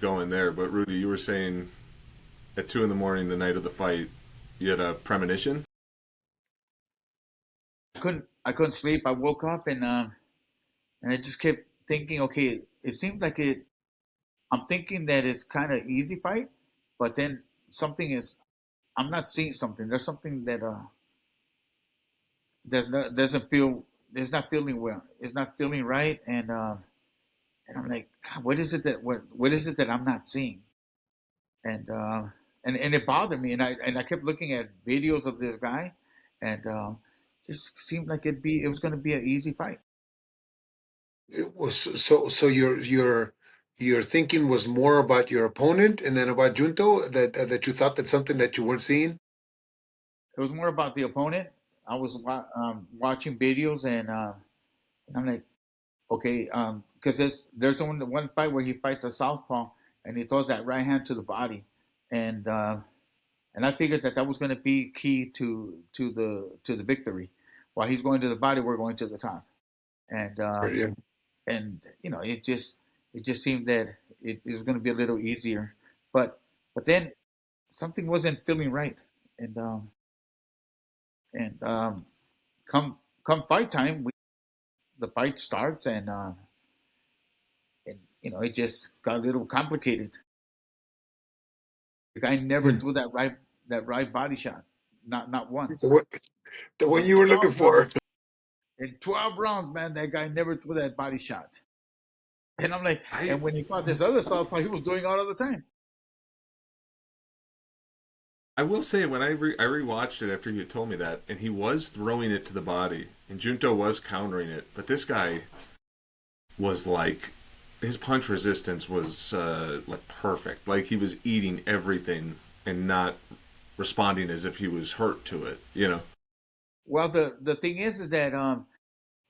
going there, but Rudy, you were saying at 2 in the morning, the night of the fight, you had a premonition. I couldn't sleep. I woke up and I just kept thinking, okay, it seems like it. I'm thinking that it's kind of easy fight, but then something is. I'm not seeing something. There's something that doesn't feel. It's not feeling well. It's not feeling right, and I'm like, God, what is it that I'm not seeing? And and it bothered me, and I kept looking at videos of this guy, and just seemed like it was going to be an easy fight. It was so your thinking was more about your opponent and then about Junto that you thought that something that you weren't seeing. It was more about the opponent. I was watching videos, and I'm like, okay, because there's one fight where he fights a southpaw and he throws that right hand to the body, and uh, and I figured that was going to be key to the victory. While he's going to the body, we're going to the top, and Right, yeah. it just seemed that it was going to be a little easier, but then something wasn't feeling right, and and come fight time, the fight starts, and it just got a little complicated. The guy never Hmm. threw that right body shot, not The once. one, the one In you were looking 12 for. rounds, in 12 rounds, man, that guy never threw that body shot. And I'm like, I and when he fought this other southpaw, he was doing all of the time. I will say when I rewatched it after you told me that, and he was throwing it to the body, and Junto was countering it, but this guy was like his punch resistance was like perfect. Like he was eating everything and not responding as if he was hurt to it. You know. Well, the thing is that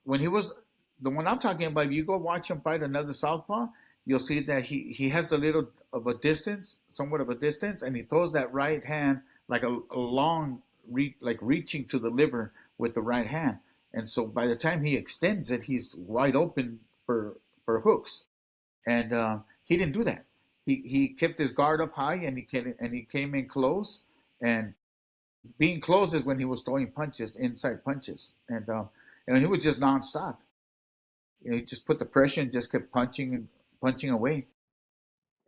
when he was the one I'm talking about, if you go watch him fight another southpaw, you'll see that he has a little of a distance, somewhat of a distance, and he throws that right hand like a long like reaching to the liver with the right hand. And so by the time he extends it, he's wide open for hooks. And he didn't do that. He kept his guard up high, and he came in close. And being close is when he was throwing punches, inside punches, and he was just nonstop. He just put the pressure and just kept punching and punching away.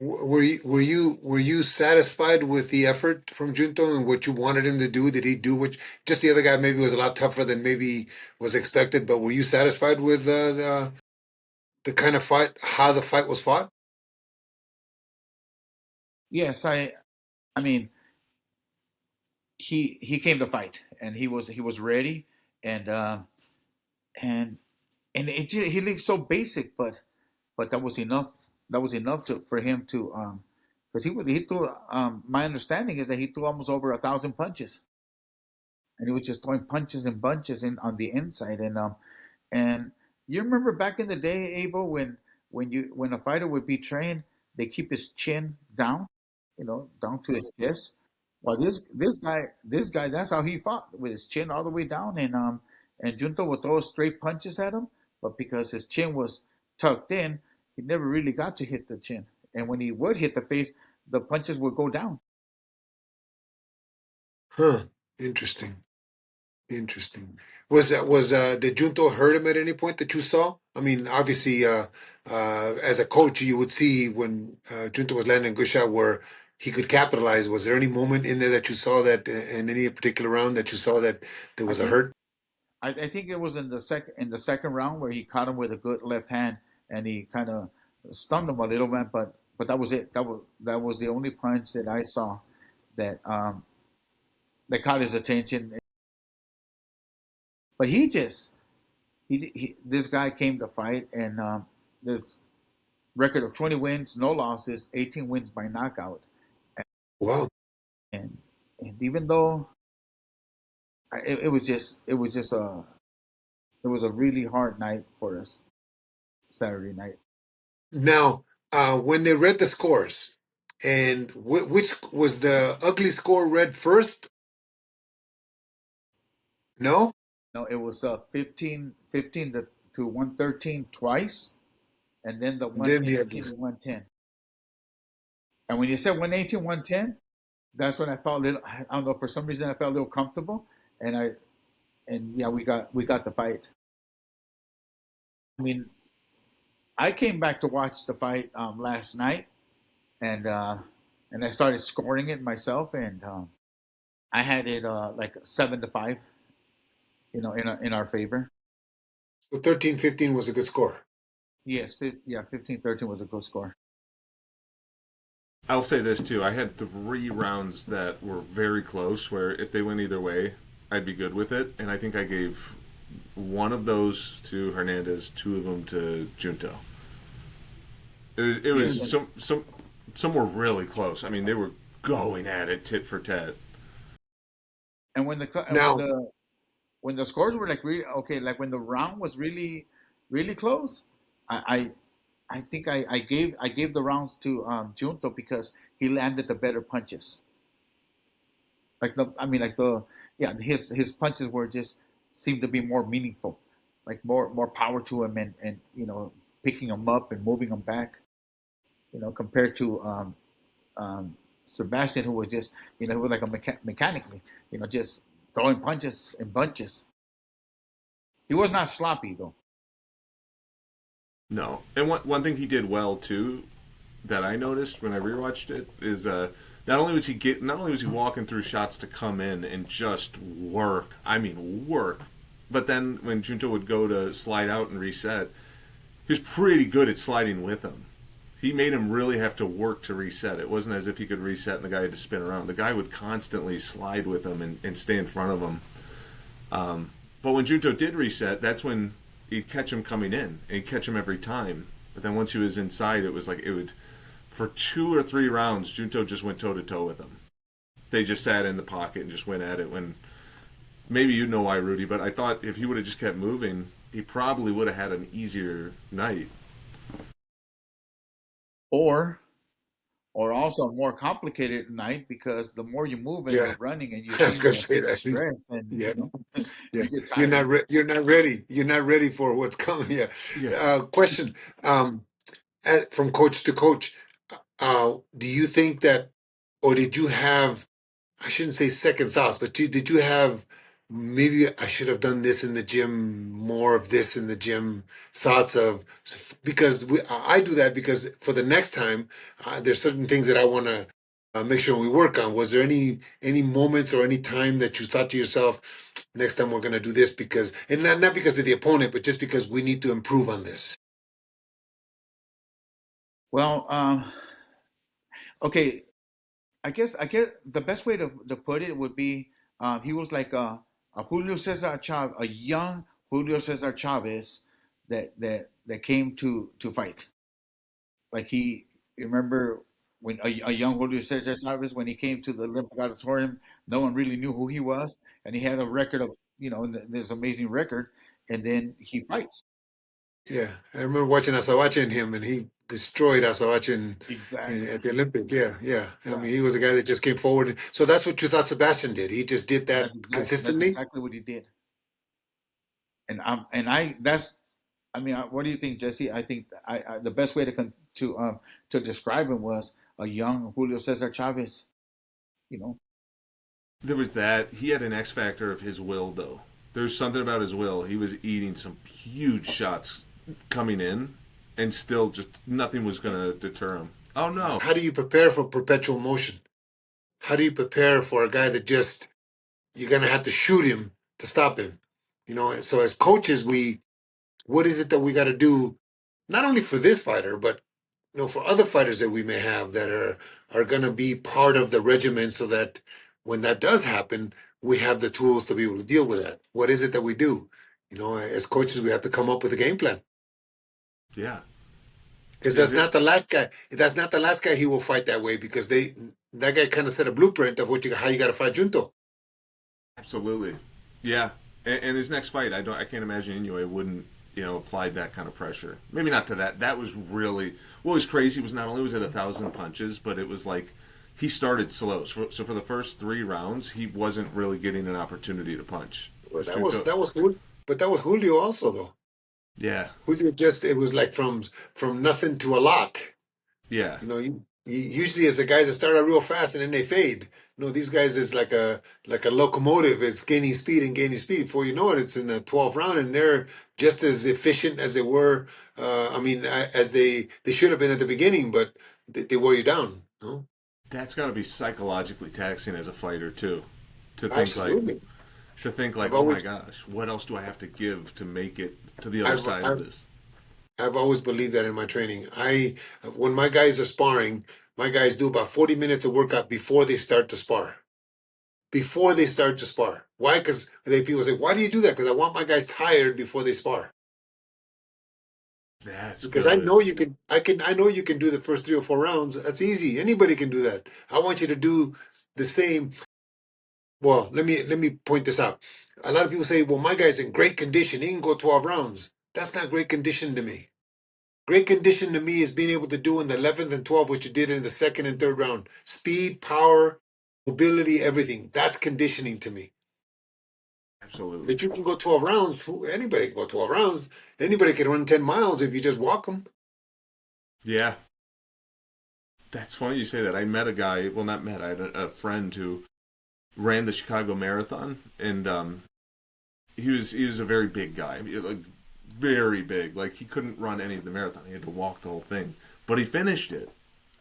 Were you satisfied with the effort from Junto and what you wanted him to do? Did he do what just the other guy maybe was a lot tougher than maybe was expected? But were you satisfied with the kind of fight, how the fight was fought? Yes, I mean, he came to fight, and he was ready, and and he looked so basic, but that was enough. That was enough for him to because he threw. My understanding is that he threw almost over 1,000 punches, and he was just throwing punches and bunches in on the inside. And you remember back in the day, Abel, when a fighter would be trained, they keep his chin down, down to his chest. Well, this guy, that's how he fought, with his chin all the way down, and Junto would throw straight punches at him, but because his chin was tucked in, he never really got to hit the chin. And when he would hit the face, the punches would go down. Huh. Interesting. Interesting. Was did Junto hurt him at any point that you saw? I mean, obviously, as a coach, you would see when Junto was landing a good shot where he could capitalize. Was there any moment in there that you saw that in any particular round that you saw that there I was a think hurt? I think it was in the second round where he caught him with a good left hand, and he kind of stunned him a little bit, but that was it. That was the only punch that I saw that that caught his attention. But this guy came to fight, and this record of 20 wins, no losses, 18 wins by knockout, Wow. and and even though it was a really hard night for us, Saturday night. Now, when they read the scores, and which was the ugly score read first? No, No, it was 15 to 113 twice, and then the then the 110 ugly. to 110. And when you said 118, 110, that's when I felt a little. I don't know, for some reason I felt a little comfortable, and yeah, we got the fight. I mean, I came back to watch the fight last night, and I started scoring it myself, and I had it like 7-5, in our favor. So 13-15 was a good score. Yes, yeah, 15-13 was a good score. I'll say this too. I had 3 rounds that were very close, where if they went either way, I'd be good with it. And I think I gave one of those to Hernandez, 2 of them to Junto. It was Yeah, some were really close. I mean, they were going at it tit for tat. and when the and Now, when the scores were like really okay, like when the round was really really close, I I think I gave the rounds to Junto because he landed the better punches. Like the I mean like the yeah his punches were just seemed to be more meaningful, like more power to him, and picking him up and moving him back. Compared to um, Sebastian, who was just he was like a mechanically, just throwing punches in bunches. He was not sloppy though. No, and one thing he did well too that I noticed when I rewatched it is not only was he walking through shots to come in and just work. I mean work. But then when Junto would go to slide out and reset, he was pretty good at sliding with him. He made him really have to work to reset. It wasn't as if he could reset and the guy had to spin around. The guy would constantly slide with him and stay in front of him. But when Junto did reset, that's when he'd catch him coming in, and he'd catch him every time. But then once he was inside, it was like it would. For 2 or 3 rounds, Junto just went toe to toe with him. They just sat in the pocket and just went at it. When maybe you know why, Rudy, but I thought if he would have just kept moving, he probably would have had an easier night. Or or also a more complicated night because the more you move and yeah, you're running and you're I was seeing gonna the, say the that. stress, and Yeah, yeah. you get You're tired. not you're not ready. You're not ready for what's coming. Yeah. Yeah. Question. From coach to coach, do you think that, or did you have, I shouldn't say second thoughts, but did you have, maybe I should have done this in the gym, more of this in the gym, thoughts of, because I do that because for the next time, there's certain things that I want to make sure we work on. Was there any moments or any time that you thought to yourself, next time we're going to do this because, and not because of the opponent, but just because we need to improve on this? Well, okay, I guess the best way to put it would be he was like a Julio Cesar Chavez, a young Julio Cesar Chavez that came to fight. Like you remember when a young Julio Cesar Chavez, when he came to the Olympic Auditorium, no one really knew who he was, and he had a record of this amazing record, and then he fights. Yeah, I remember watching Asabache and him, and he destroyed Asabache Exactly. at the Olympic. Yeah, yeah. I mean, Right. he was a guy that just came forward. So that's what you thought Sebastian did. He just did that That's consistently. exactly what he did. And that's I mean, what do you think, Jesse? I think the best way to describe him was a young Julio Cesar Chavez. You know, There was that. He had an X factor of his will, though. There's something about his will. He was eating some huge shots coming in, and still just nothing was going to deter him. Oh, no. How do you prepare for perpetual motion? How do you prepare for a guy that just, you're gonna have to shoot him to stop him? And so as coaches, what is it that we got to do, not only for this fighter, but for other fighters that we may have that are going to be part of the regimen, so that when that does happen, we have the tools to be able to deal with that. What is it that we do? As coaches, we have to come up with a game plan, Yeah. because Is it? That's not the last guy he will fight that way, because that guy kind of set a blueprint of how you got to fight Junto. Absolutely. Yeah. And his next fight, I can't imagine Inoue wouldn't, applied that kind of pressure. Maybe not to that. That was really, what was crazy was not only was it 1,000 punches, but it was like he started slow. So for the first 3 rounds, he wasn't really getting an opportunity to punch. Well, Because Junto, that was Julio also, though. yeah, Julio, just, it was like from nothing to a lot. yeah. You know, Usually it's the guys that start out real fast and then they fade. No, these guys is like a locomotive. It's gaining speed and gaining speed. Before you know it, it's in the 12th round, and they're just as efficient as they were. I mean, as they should have been at the beginning, but they wore you down. No, That's got to be psychologically taxing as a fighter too, to think like absolutely. I've oh my always, gosh, what else do I have to give to make it to the other I've, side of I've, this? I've always believed that in my training. When my guys are sparring, my guys do about 40 minutes of workout before they start to spar. Before they start to spar. Why? Because people say, "Why do you do that?" Because I want my guys tired before they spar. That's Because I good. know you can. I know you can do the first 3 or 4 rounds. That's easy. Anybody can do that. I want you to do the same. Well, let me point this out. A lot of people say, "Well, my guy's in great condition. He can go 12 rounds." That's not great condition to me. Great condition to me is being able to do in the 11th and 12th what you did in the second and third round. Speed, power, mobility, everything. That's conditioning to me. Absolutely. If you can go 12 rounds, anybody can go 12 rounds. Anybody can run 10 miles if you just walk them. Yeah, that's funny you say that. I met a guy. Well, not met. I had a friend who ran the Chicago Marathon, and he was a very big guy, like very big. Like he couldn't run any of the marathon; he had to walk the whole thing. But he finished it.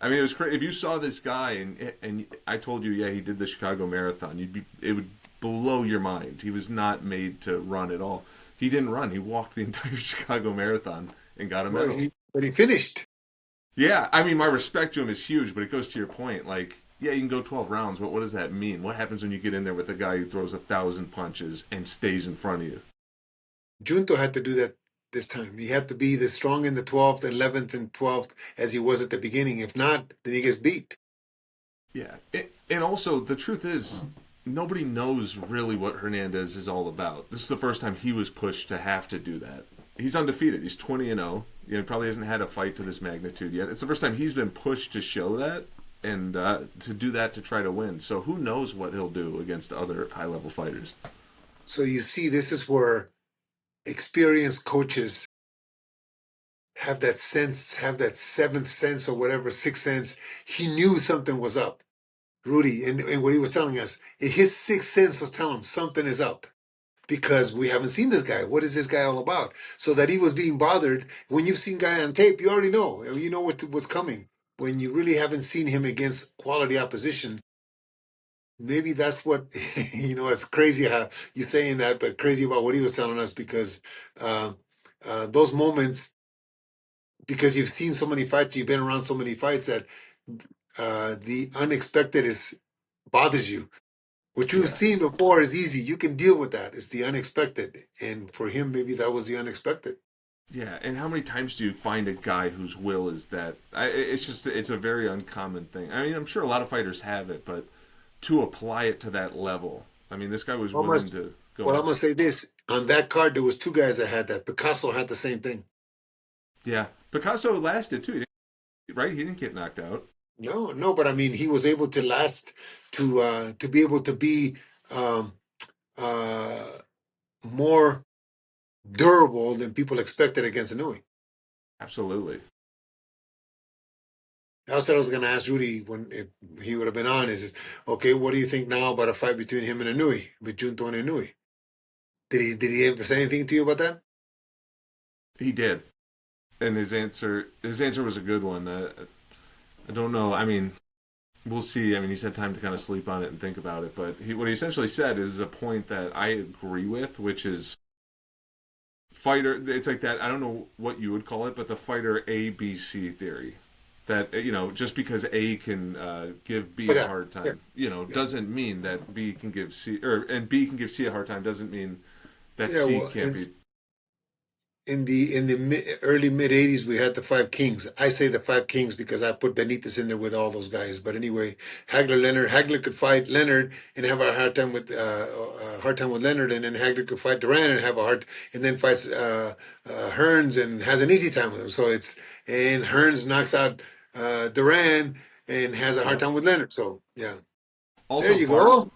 I mean, it was crazy. If you saw this guy, and I told you, yeah, he did the Chicago Marathon, it would blow your mind. He was not made to run at all. He didn't run. He walked the entire Chicago Marathon and got a Well, medal. but he finished. Yeah, I mean, my respect to him is huge, but it goes to your point. Like, yeah, you can go 12 rounds, but what does that mean? What happens when you get in there with a guy who throws 1,000 punches and stays in front of you? Junto had to do that this time. He had to be as strong in the 12th, 11th, and 12th as he was at the beginning. If not, then he gets beat. Yeah, and also the truth is, nobody knows really what Hernandez is all about. This is the first time he was pushed to have to do that. He's undefeated. He's 20-0. You know, he probably hasn't had a fight to this magnitude yet. It's the first time he's been pushed to show that and to do that to try to win. So who knows what he'll do against other high level fighters? So you see, this is where experienced coaches have that sense, have that seventh sense or whatever, sixth sense. He knew something was up. Rudy, and what he was telling us, his sixth sense was telling him something is up because we haven't seen this guy. What is this guy all about? So that he was being bothered. When you've seen guy on tape, you already know. You know what's coming. When you really haven't seen him against quality opposition, maybe that's what It's crazy how you saying that, but crazy about what he was telling us because uh, those moments, because you've seen so many fights, you've been around so many fights that the unexpected is bothers you. What you've Yeah. seen before is easy. You can deal with that. It's the unexpected. And for him, maybe that was the unexpected. Yeah, and how many times do you find a guy whose will is that? It's a very uncommon thing. I mean, I'm sure a lot of fighters have it, but to apply it to that level, I mean, this guy was willing Almost, to go well, I'm ahead. going to say this. On that card, there was two guys that had that. Picasso had the same thing. Yeah, Picasso lasted too, right? He didn't get knocked out. No, no, but I mean, he was able to last to be able to be um, uh, more durable than people expected against Inouye. Absolutely. That's what I was going to ask Rudy when if he would have been on. Is okay? What do you think now about a fight between him and Inouye, with Junto and Inouye? Did he ever say anything to you about that? He did, and his answer was a good one. I don't know. I mean, we'll see. I mean, he's had time to kind of sleep on it and think about it, but what he essentially said is a point that I agree with, which is fighter. It's like that. I don't know what you would call it, but the fighter A B C theory. That just because A can give B But a hard yeah, time, yeah, doesn't mean that B can give C, and B can give C a hard time doesn't mean that yeah. C Well, can't be. in the early mid '80s, we had the Five Kings. I say the Five Kings because I put Benitez in there with all those guys. But anyway, Hagler could fight Leonard and have a hard time with Leonard, and then Hagler could fight Duran and have a hard, and then fights Hearns and has an easy time with him. And Hearns knocks out Duran and has a hard Yep. time with Leonard. So yeah, there Also, you go.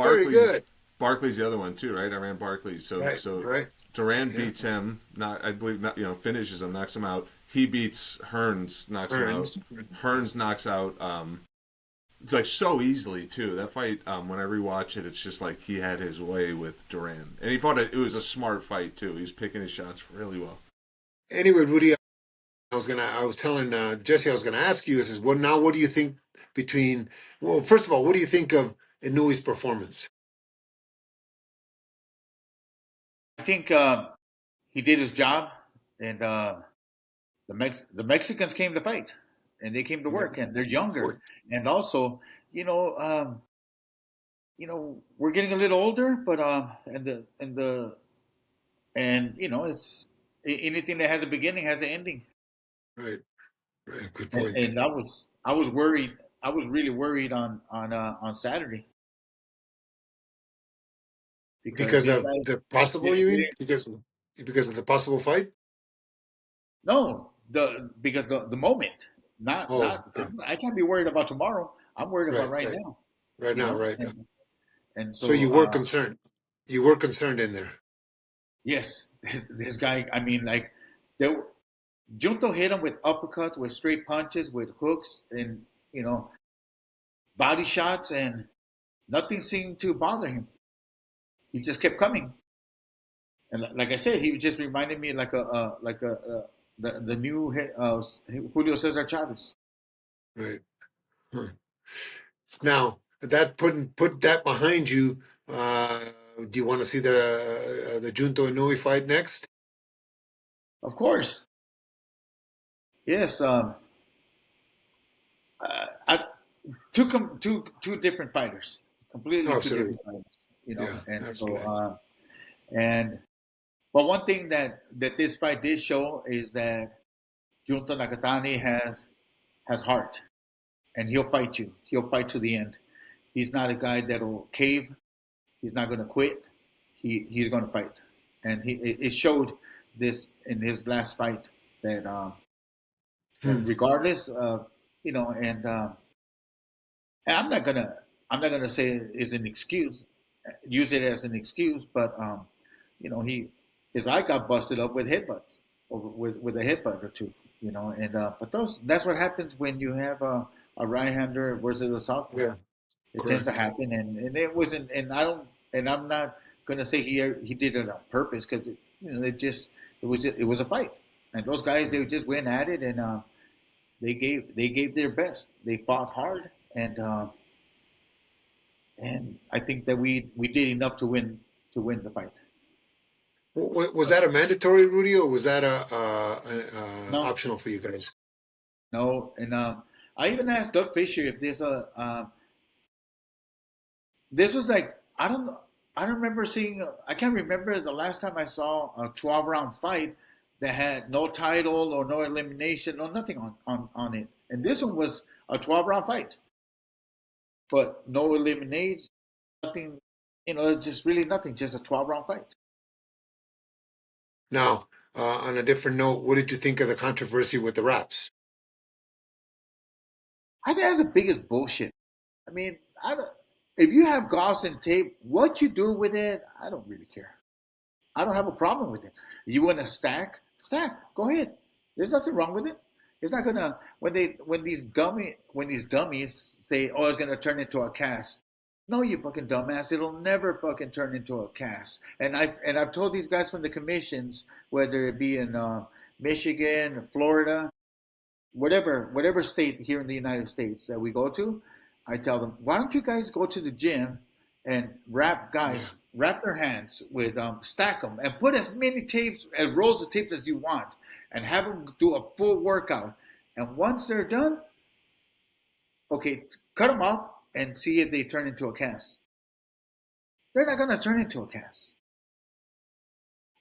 Very Barkley's good. Barkley's the other one too, right? I ran Barkley, so Right, right. Duran Yeah. beats him. Not I believe not finishes him, knocks him out. he beats Hearns, knocks him out. Earns. Hearns knocks out. It's like so easily too. That fight, when I rewatch it, it's just like he had his way with Duran, and he fought it. It was a smart fight too. He was picking his shots really well. Anyway, Rudy, I was telling Jesse, I was gonna ask you. This is what now? What do you think between? Well, first of all, what do you think of Inouye's performance? I think he did his job, and the Mexicans came to fight, and they came to Yeah, work, and they're fourth. younger, and also, we're getting a little older, but it's anything that has a beginning has an ending, Right, right. Good and, point. and I was worried. I was really worried on Saturday because Because these of guys, the possible, you mean? Because of the possible fight? no, because the moment, Oh, not I can't be worried about tomorrow. I'm worried about right, right right, now, right now, right. and So so you were concerned. You were concerned in there. yes, this guy. I mean, like there, Junto hit him with uppercuts, with straight punches, with hooks, and you know body shots, and nothing seemed to bother him. He just kept coming, and like I said, he just reminded me the new Julio Cesar Chavez. Right. Huh. Now that put that behind you. Do you want to see the Junto Inoue fight next? Of course, yes. I two different fighters, Oh, completely two absolutely. different fighters. Yeah, And so absolutely. and but one thing that this fight did show is that Junto Nakatani has heart, and he'll fight you. He'll fight to the end. He's not a guy that'll cave. He's not going to quit. He's going to fight, and it showed this in his last fight that Hmm. regardless of and and I'm not gonna say it is an excuse, use it as an excuse, but he his eye got busted up with headbutts, or with a headbutt or two, and but that's what happens when you have a right hander versus a southpaw. Yeah, It tends to correct. happen, and it wasn't, and I don't, and I'm not gonna say he did it on purpose because it was a fight, and those guys they just went at it, and they gave their best. They fought hard, and I think that we did enough to win the fight. Was that a mandatory, Rudy, or was that No, optional for you guys? no, and I even asked Doug Fisher if this was like I don't remember seeing I can't remember the last time I saw a 12 round fight that had no title or no elimination or nothing on it, and this one was a 12 round fight, but no elimination, nothing, just really nothing, just a 12 round fight. Now, on a different note, what did you think of the controversy with the raps? I think that's the biggest bullshit. I mean, I don't, if you have gauze and tape, what you do with it, I don't really care. I don't have a problem with it. You want to stack, stack. Go ahead. There's nothing wrong with it. It's not gonna when these dummies say, "Oh, it's gonna turn into a cast." No, you fucking dumbass. It'll never fucking turn into a cast. And I've told these guys from the commissions, whether it be in Michigan, Florida, whatever state here in the United States that we go to, I tell them, why don't you guys go to the gym and Yeah. wrap their hands with stack them and put as many tapes and rolls of tapes as you want, and have them do a full workout. And once they're done, okay, cut them off and see if they turn into a cast. They're not gonna turn into a cast.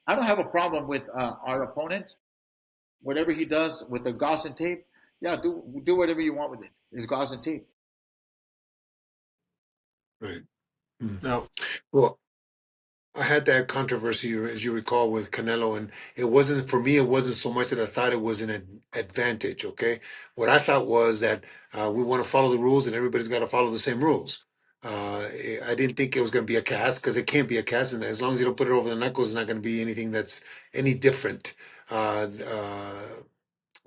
I don't have a problem with our opponent. Whatever he does with the gauze and tape, yeah, do whatever you want with it. It's gauze and tape. Right. Hmm. Now, Well, I had that controversy, as you recall, with Canelo, and it wasn't for me. It wasn't so much that I thought it was an advantage. Okay, what I thought was that we want to follow the rules, and everybody's got to follow the same rules. I didn't think it was going to be a cast because it can't be a cast, and as long as you don't put it over the knuckles, it's not going to be anything that's any different. Uh, uh,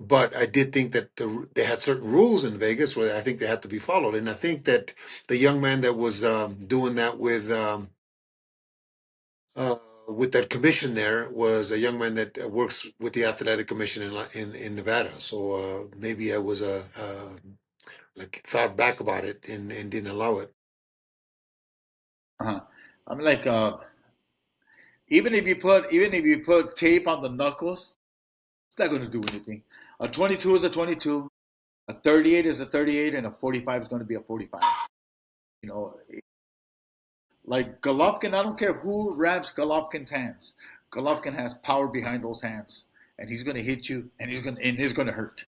But I did think that they had certain rules in Vegas where I think they had to be followed. And I think that the young man that was doing that uh, with that commission there was a young man that works with the athletic commission in Nevada. So maybe I was like thought back about it and didn't allow it. Uh-huh. I'm like, even if you put tape on the knuckles, it's not going to do anything. A 22 is a 22, a 38 is a 38, and a 45 is going to be a 45. You know, like Golovkin, I don't care who wraps Golovkin's hands. Golovkin has power behind those hands, and he's going to hit you, and he's going to hurt.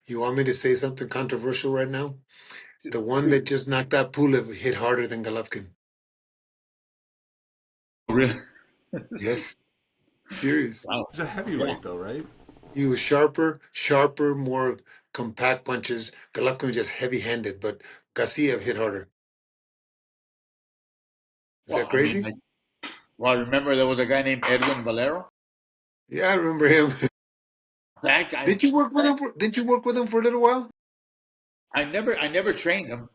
You want me to say something controversial right now? The one that Shoot. just knocked out Pulev hit harder than Golovkin. Really? Yes, serious. Wow. He's a Yeah. heavyweight, though, right? He was sharper, more compact punches. Golovkin was just heavy-handed, but Garcia hit harder. Is Well, that I mean, crazy? well, I remember there was a guy named Edwin Valero. Yeah, I remember him. That guy. Did you work with him? Didn't you work with him for a little while? I never trained him.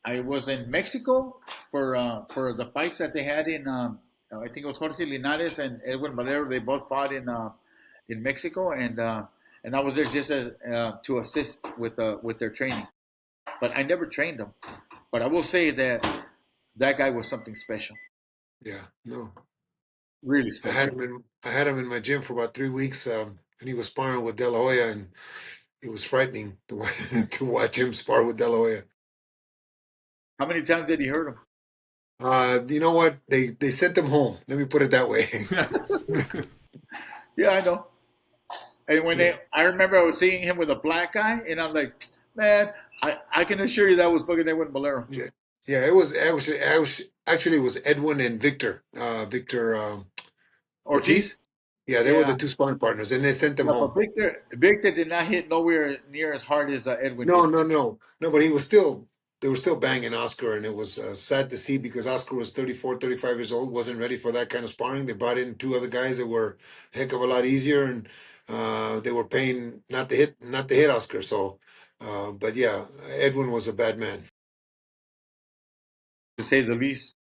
I was in Mexico for the fights that they had in I think it was Jorge Linares and Edwin Valero. They both fought in Mexico, and I was there just to assist with their training. But I never trained them. But I will say that that guy was something special, Yeah, no. really special. I had him in my gym for about 3 weeks, and he was sparring with De La Hoya, and it was frightening to to watch him spar with De La Hoya. How many times did he hurt him? You know what? They sent him home. Let me put it that way. Yeah, I know. And Yeah, I remember I was seeing him with a black guy, and I'm like, man, I can assure you that was fucking Edwin Valero. yeah, yeah. It was Edwin and Victor, Victor Ortiz. Ortiz? Yeah, they were Yeah. the two sparring partners, and they sent them Yeah, but home. Victor did not hit nowhere near as hard as Edwin No, did. no, no, no. But they were still banging Oscar, and it was sad to see because Oscar was 34, 35 years old, wasn't ready for that kind of sparring. They brought in two other guys that were a heck of a lot easier, and they were paying not to hit Oscar. So, but yeah, Edwin was a bad man. To say the least.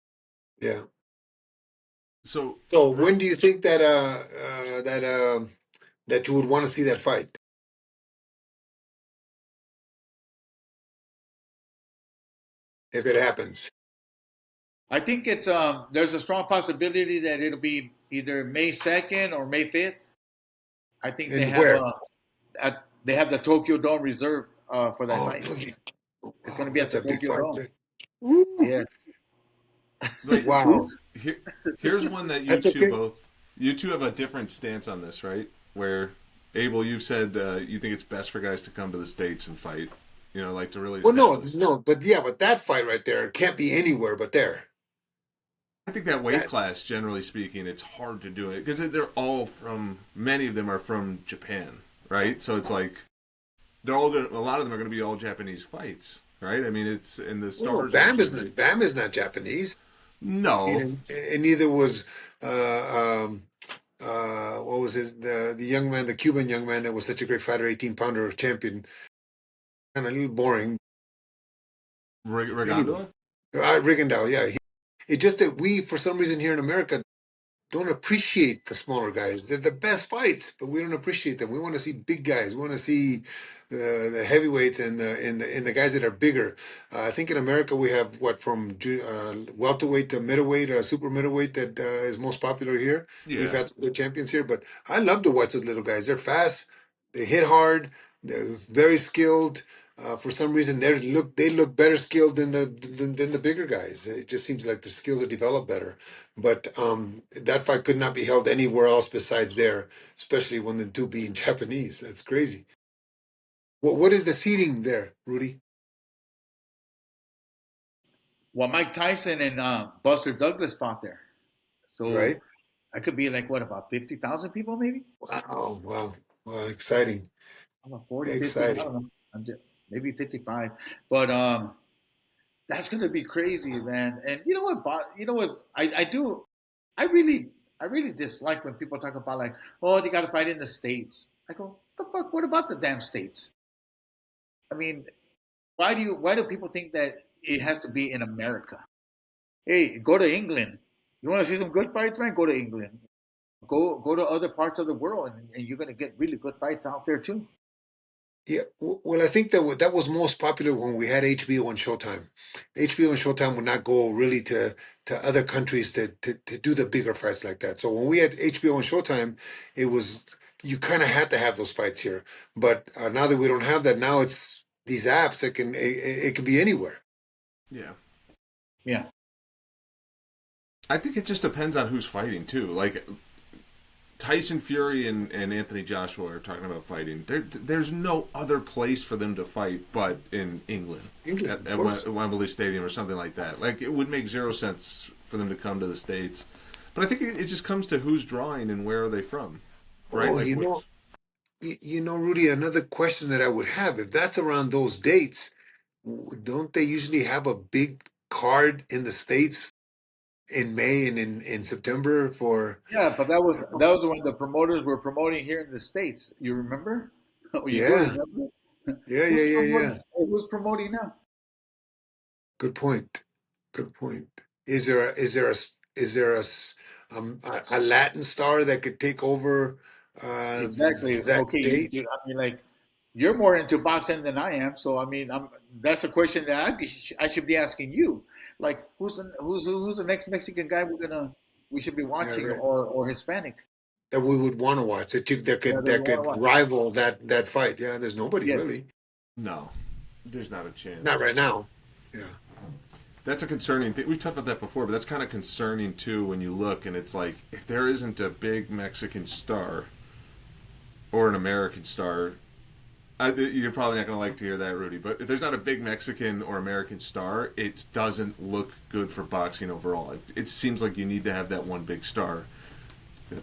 Yeah. So, So Ru- when do you think that that you would want to see that fight if it happens? I think it's there's a strong possibility that it'll be either May 2nd or May 5th. I think And where? they have the Tokyo Dome reserved for that Oh, fight. really? It's going Wow, to be at that's the a big Tokyo fight Dome. there. Woo. Yes. like, Wow, Oops. here, here's one that that's okay. you two have a different stance on this, right? Where Abel, you've said you think it's best for guys to come to the States and fight. You know, like to really Well, no, establish. no, but yeah, but that fight right there can't be anywhere but there. I think that weight That class, generally speaking, it's hard to do it because they're all from. Many of them are from Japan, right? So it's like they're all going. A lot of them are going to be all Japanese fights, right? I mean, it's and the well, no, stars are huge. Bam is not Japanese, No, and neither was what was the young man, the Cuban young man that was such a great fighter, 18-pounder champion, kind of a little boring. Anyway, Rigondeaux. Rigondeaux, yeah, it's just that we, for some reason, here in America don't appreciate the smaller guys. They're the best fights, but we don't appreciate them. We want to see big guys. We want to see the heavyweights and the guys that are bigger. I think in America we have what from welterweight to middleweight, super middleweight that is most popular here. We've Yeah, had some good champions here, but I love to watch those little guys. They're fast. They hit hard. They're very skilled. For some reason, they look better skilled than the bigger guys. It just seems like the skills are developed better. But that fight could not be held anywhere else besides there, especially when the two being Japanese. That's crazy. What is the seating there, Rudy? Well, Mike Tyson and Buster Douglas fought there. So Right? I could be like, what, about 50,000 people maybe? Wow, wow, wow, exciting, About 40, 50, I exciting. don't know. Maybe 55. But that's going to be crazy, man. And you know what? You know what? I do. I really. I really dislike when people talk about like, oh, they got to fight in the states. I go, the fuck? What about the damn states? I mean, why do people think that it has to be in America? Hey, go to England. You want to see some good fights, man? Go to England. Go to other parts of the world, and you're gonna get really good fights out there too. Yeah, well, I think that was most popular when we had HBO and Showtime. HBO and Showtime would not go really to other countries to do the bigger fights like that. So when we had HBO and Showtime, it was you kind of had to have those fights here. But now that we don't have that, now it's these apps. It can be anywhere. Yeah. Yeah, I think it just depends on who's fighting too. Like Tyson Fury and Anthony Joshua are talking about fighting. There's no other place for them to fight but in England England, of at course. Wembley Stadium or something like that. Like it would make zero sense for them to come to the States. But I think it just comes to who's drawing and where are they from, right? Oh, Like you which, know, Rudy, another question that I would have, if that's around those dates, don't they usually have a big card in the States in May and in September for yeah, but that was when the promoters were promoting here in the states. You remember? Oh, you do yeah, remember? yeah, yeah, Who's yeah, promoting? yeah. Who's promoting now? Good point. Good point. Is there a Latin star that could take over Exactly. that Okay, date? I mean, like you're more into boxing than I am, so I mean, that's a question that I should be asking you. Like, who's the next Mexican guy we should be Yeah, watching, right. or Hispanic? That we would want to watch Yeah, that we that want to could watch. rival that fight. Yeah, there's nobody Yes, really. no, there's not a Not chance. right now. Yeah. That's a concerning thing. We talked about that before, but that's kind of concerning too when you look and it's like if there isn't a big Mexican star or an American star, you're probably not going to like to hear that, Rudy. But if there's not a big Mexican or American star, it doesn't look good for boxing overall. It seems like you need to have that one big star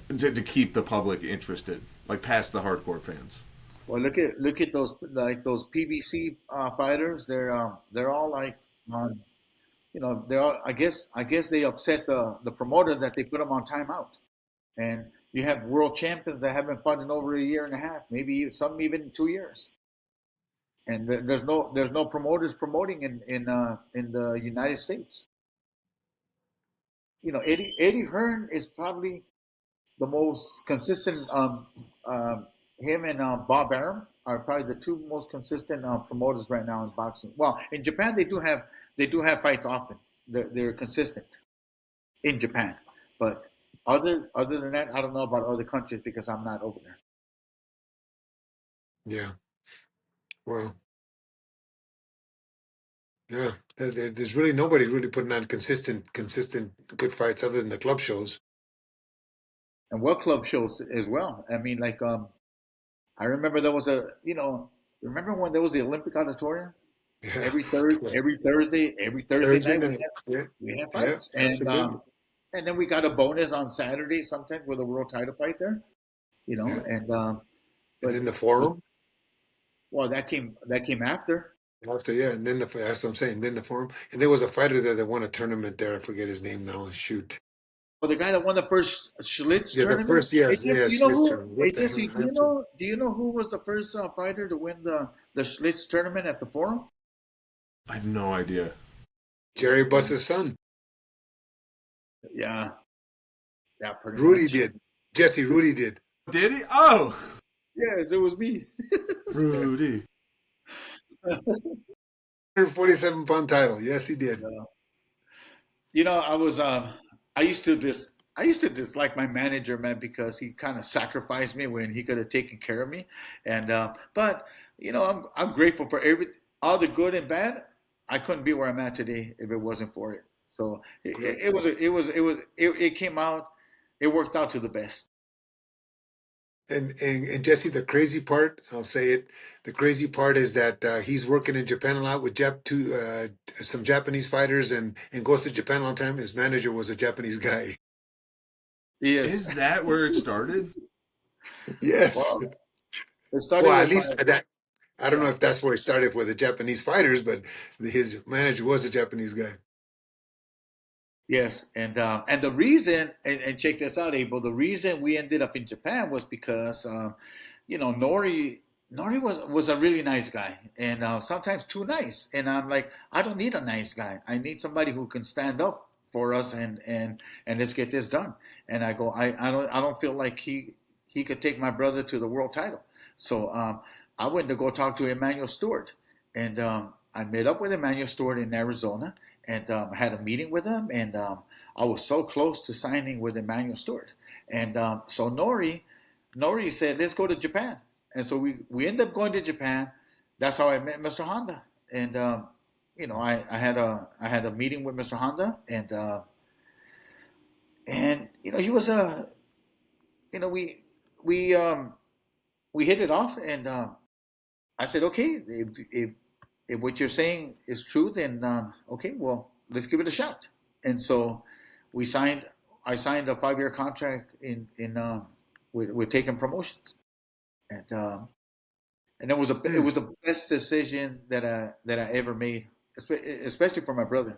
to keep the public interested, like past the hardcore fans. well, look at those PBC fighters. They're all like on, they're all, I guess they upset the promoter that they put them on timeout. And you have world champions that haven't fought in over a year and a half, maybe some even 2 years. And there's no promoters promoting in the United States. Eddie Hearn is probably the most consistent. Him and Bob Arum are probably the two most consistent promoters right now in boxing. Well, in Japan they do have fights often. They're consistent in Japan, but other than that, I don't know about other countries because I'm not over there. Yeah. Well, yeah. There's really nobody really putting on consistent good fights other than the club shows. And what club shows as well. I mean, like I remember there was remember when there was the Olympic Auditorium? Yeah. Every Thursday Thursday night night. Yeah. we have Yeah. fights, Absolutely. and then we got a bonus on Saturday sometimes with a world title fight there. Yeah. And And but then the forum well, that came after. after, yeah. And then that's what I'm saying. Then the forum, and there was a fighter there that won a tournament there. I forget his name now. Shoot. Well, the guy that won the first Schlitz Yeah, the tournament. first, Hey, yes, Jesse, yes, you know yes, who? sir. What Hey, the Jesse, hell? I have to. do you know who was the first fighter to win the Schlitz tournament at the Forum? I have no idea. Jerry Buss's son, Yeah, yeah, pretty Rudy much. did. Jesse, Rudy did. Did he? Oh, Yes, it was me. Yeah. Rudy. 147-pound title. Yes, he did. I was I used to dislike my manager, man, because he kind of sacrificed me when he could have taken care of me. And but I'm grateful for all the good and bad. I couldn't be where I'm at today if it wasn't for it. So Great. it came out. It worked out to the best. And Jesse, the crazy part, I'll say it. The crazy part is that he's working in Japan a lot with some Japanese fighters and goes to Japan all the time. His manager was a Japanese guy. Yes. Is that where it started? Yes. Well, it started Well, at with my least that. I don't know yeah. if that's where it started for the Japanese fighters, but his manager was a Japanese guy. Yes, and the reason, and check this out, Abel. The reason we ended up in Japan was because Nori was a really nice guy, and sometimes too nice. And I'm like, I don't need a nice guy. I need somebody who can stand up for us and let's get this done. And I don't feel like he could take my brother to the world title. So I went to go talk to Emmanuel Stewart, and I met up with Emmanuel Stewart in Arizona, and had a meeting with him, and I was so close to signing with Emmanuel Stewart, and so Nori said, "Let's go to Japan," and so we ended up going to Japan. That's how I met Mr. Honda, and I had a meeting with Mr. Honda, and he was a you know we we hit it off, and I said, okay, if what you're saying is true, then okay, well, let's give it a shot. And so we signed. I signed a 5-year contract with Taken Promotions, and it was the best decision that I ever made, especially for my brother.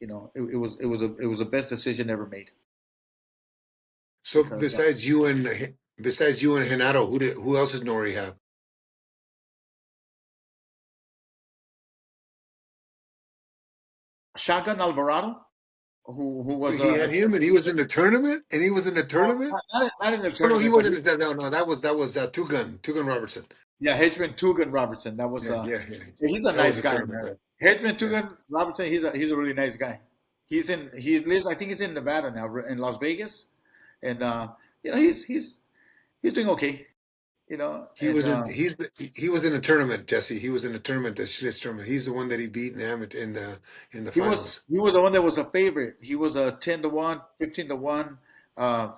It was the best decision ever made So because besides you and Renato, who else does Nori have? Shotgun Alvarado, who was He had him, and he was in the tournament, and he was in the tournament. not in the Oh no, he tournament, but wasn't. No, that was Two Gun Robertson. yeah, Hedgeman Tugan Robertson. That was Yeah, yeah, yeah. yeah, he's a That was nice a guy, tournament. man. Right? Hedgeman Yeah. Tugan Robertson, he's a really nice guy. He lives, I think he's in Nevada now, in Las Vegas, and he's doing okay, He and was in he was in a tournament, Jesse. He was in a tournament, the Schlitz tournament. He's the one that he beat in the finals. he was the one that was a favorite. He was a 10-1, 15-1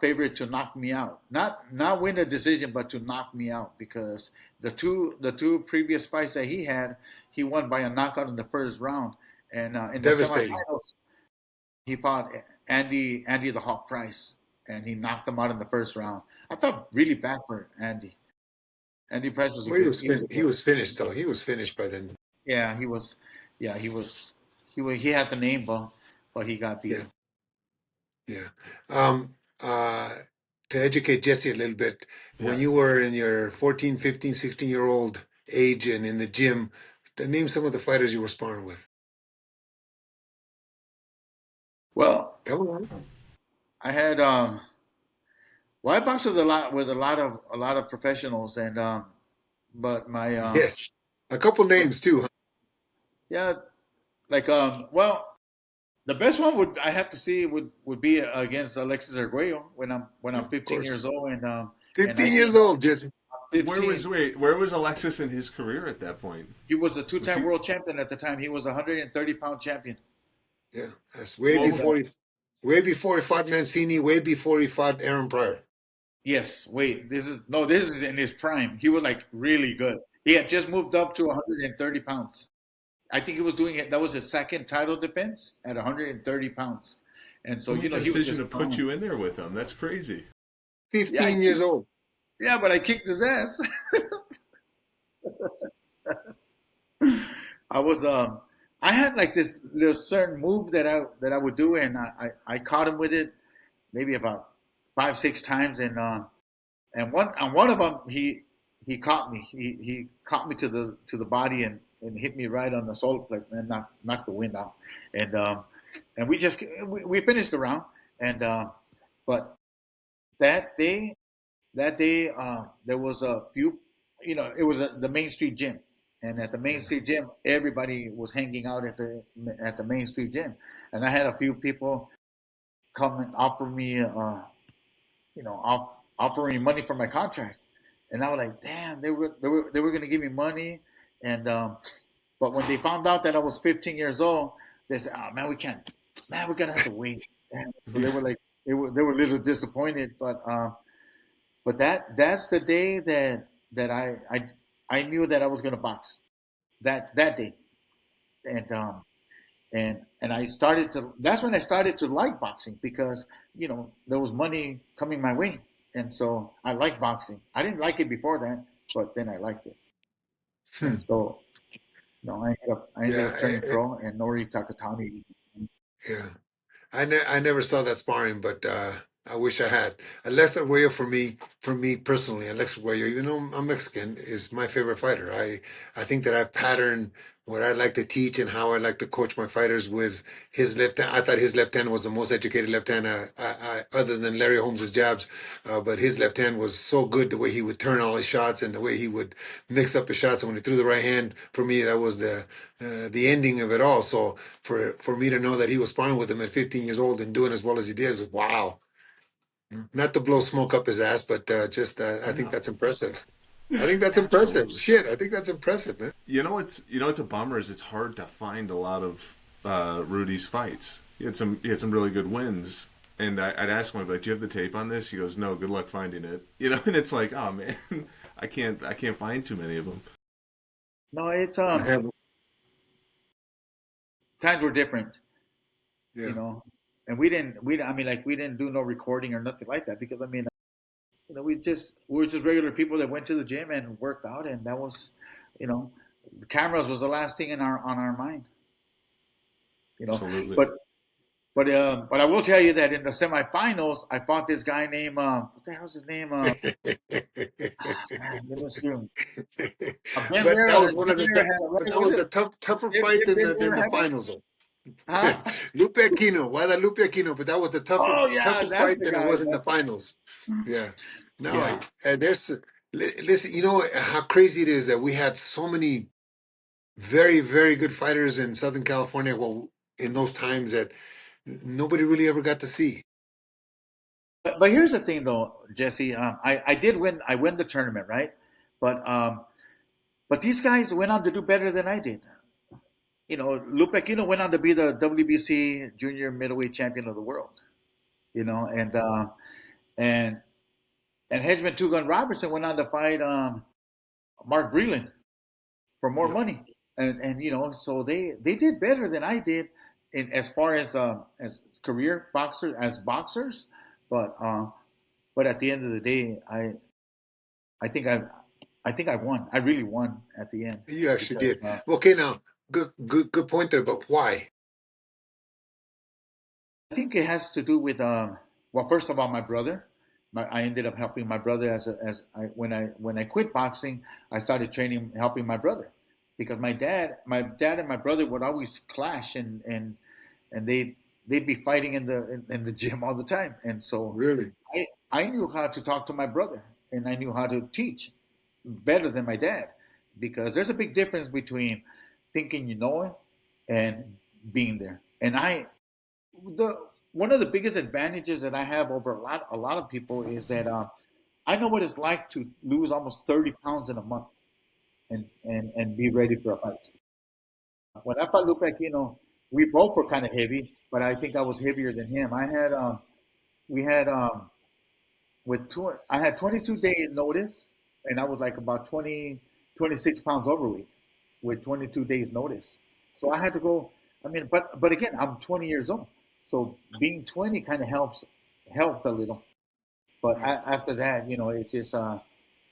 favorite to knock me out. Not win the decision, but to knock me out because the two previous fights that he had, he won by a knockout in the first round, and in the Devastating. semifinals he fought Andy the Hawk Price, and he knocked him out in the first round. I felt really bad for Andy. Andy Price was a Well, good. he was finished though. He was finished by then. Yeah, he was. Yeah, he had the name, but he got Yeah, beaten. yeah. Um, to educate Jesse a little bit, when Yeah. you were in your 14, 15, 16-year-old age and in the gym, name some of the fighters you were sparring with. Well, Come on. I had well, I boxed with a lot of professionals, and but my Yes. A couple names too. Huh? yeah, like well, the best one would I have to see would be against Alexis Arguello when I'm Of 15 years course. old, and I 15 came years old, Jesse. 15. Where was Alexis in his career at that point? He was a Was two-time he world champion at the time. He was a 130-pound champion. Yeah, that's what way before he fought Mancini, way before he fought Aaron Pryor. Yes, wait, this is in his prime. He was like really good. He had just moved up to 130 pounds. I think he was doing it. That was his second title defense at 130 pounds. And so, to make a he was decision just to put strong. you in there with him? That's crazy. Yeah, 15 years old. yeah, but I kicked his ass. I was I had like this little certain move that I would do, and I caught him with it maybe about 5 6 times, and one of them he caught me. He caught me to the body and hit me right on the solar plexus and knocked the wind out. And we finished the round. And but that day there was a few, it was the Main Street gym. And at the Main Yeah. Street gym, everybody was hanging out at the Main Street gym, and I had a few people come and offer me, offering me money for my contract. And I was like, damn, they were going to give me money. And but when they found out that I was 15 years old, they said, oh man, we can't, man, we're gonna have to wait. And so they Yeah. were like, they were a little disappointed. But that's the day that I knew that I was gonna box that day. And I started to. That's when I started to like boxing because there was money coming my way, and so I liked boxing. I didn't like it before that, but then I liked it, Hmm. and so I ended up Yeah. turning pro, and Nori Takatani. Yeah. I never saw that sparring, but I wish I had. Alexa Arguello for me personally, Alexa Arguello, even though I'm Mexican, is my favorite fighter. I think that I pattern what I like to teach and how I like to coach my fighters with his left hand. I thought his left hand was the most educated left hand, other than Larry Holmes's jabs. But his left hand was so good, the way he would turn all his shots and the way he would mix up his shots. And when he threw the right hand, for me, that was the ending of it all. So for me to know that he was sparring with him at 15 years old and doing as well as he did is wow. Not to blow smoke up his ass, but just I think that's impressive. I think that's impressive. Absolutely. Shit, I think that's impressive, man. It's a bummer is it's hard to find a lot of Rudy's fights. He had some really good wins, and I'd ask him, like, "Do you have the tape on this?" He goes, "No, good luck finding it." And it's like, oh man, I can't find too many of them. No, it's I have, times were different, yeah. and I mean, like we didn't do no recording or nothing like that because I mean, we were just regular people that went to the gym and worked out, and that was, you know, the cameras was the last thing in our on our mind, you know. Absolutely. But but I will tell you that in the semifinals, I fought this guy named what the hell's his name? Man, let me see. Ben But Rare that or was one Ben of the Rare had but that was was it the tougher fight did Ben than Rare the have it? finals. Huh? Lupe Aquino. Why that Lupe Aquino? But that was the Oh yeah, tougher that's fight the than it guy. was in the finals. Yeah. No, Yeah. there's listen. You know how crazy it is that we had so many very very good fighters in Southern California. Well, in those times that nobody really ever got to see. But here's the thing though, Jesse. I did win. I win the tournament, right? But but these guys went on to do better than I did. Lupe Aquino went on to be the WBC junior middleweight champion of the world. And and Hedgeman Two Gun Robertson went on to fight Mark Breland for more Yep. money, and so they did better than I did in as far as career boxers, but but at the end of the day, I think I won. I really won at the end You actually because did. Okay, now good point there. But why? I think it has to do with well, first of all, my brother. I ended up helping my brother when I quit boxing, I started training, helping my brother, because my dad and my brother would always clash, and they'd be fighting in the gym all the time, and so Really? I knew how to talk to my brother, and I knew how to teach better than my dad, because there's a big difference between thinking you know it and being there. And the one of the biggest advantages that I have over a lot of people is that I know what it's like to lose almost 30 pounds in a month and be ready for a fight. When I fought Lupe Aquino, we both were kind of heavy, but I think I was heavier than him. We had I had 22 days notice, and I was like about 26 pounds overweight with 22 days notice. So I had to go. I mean, but again, I'm 20 years old, so being 20 kind of helped a little. But Right. after that, it's just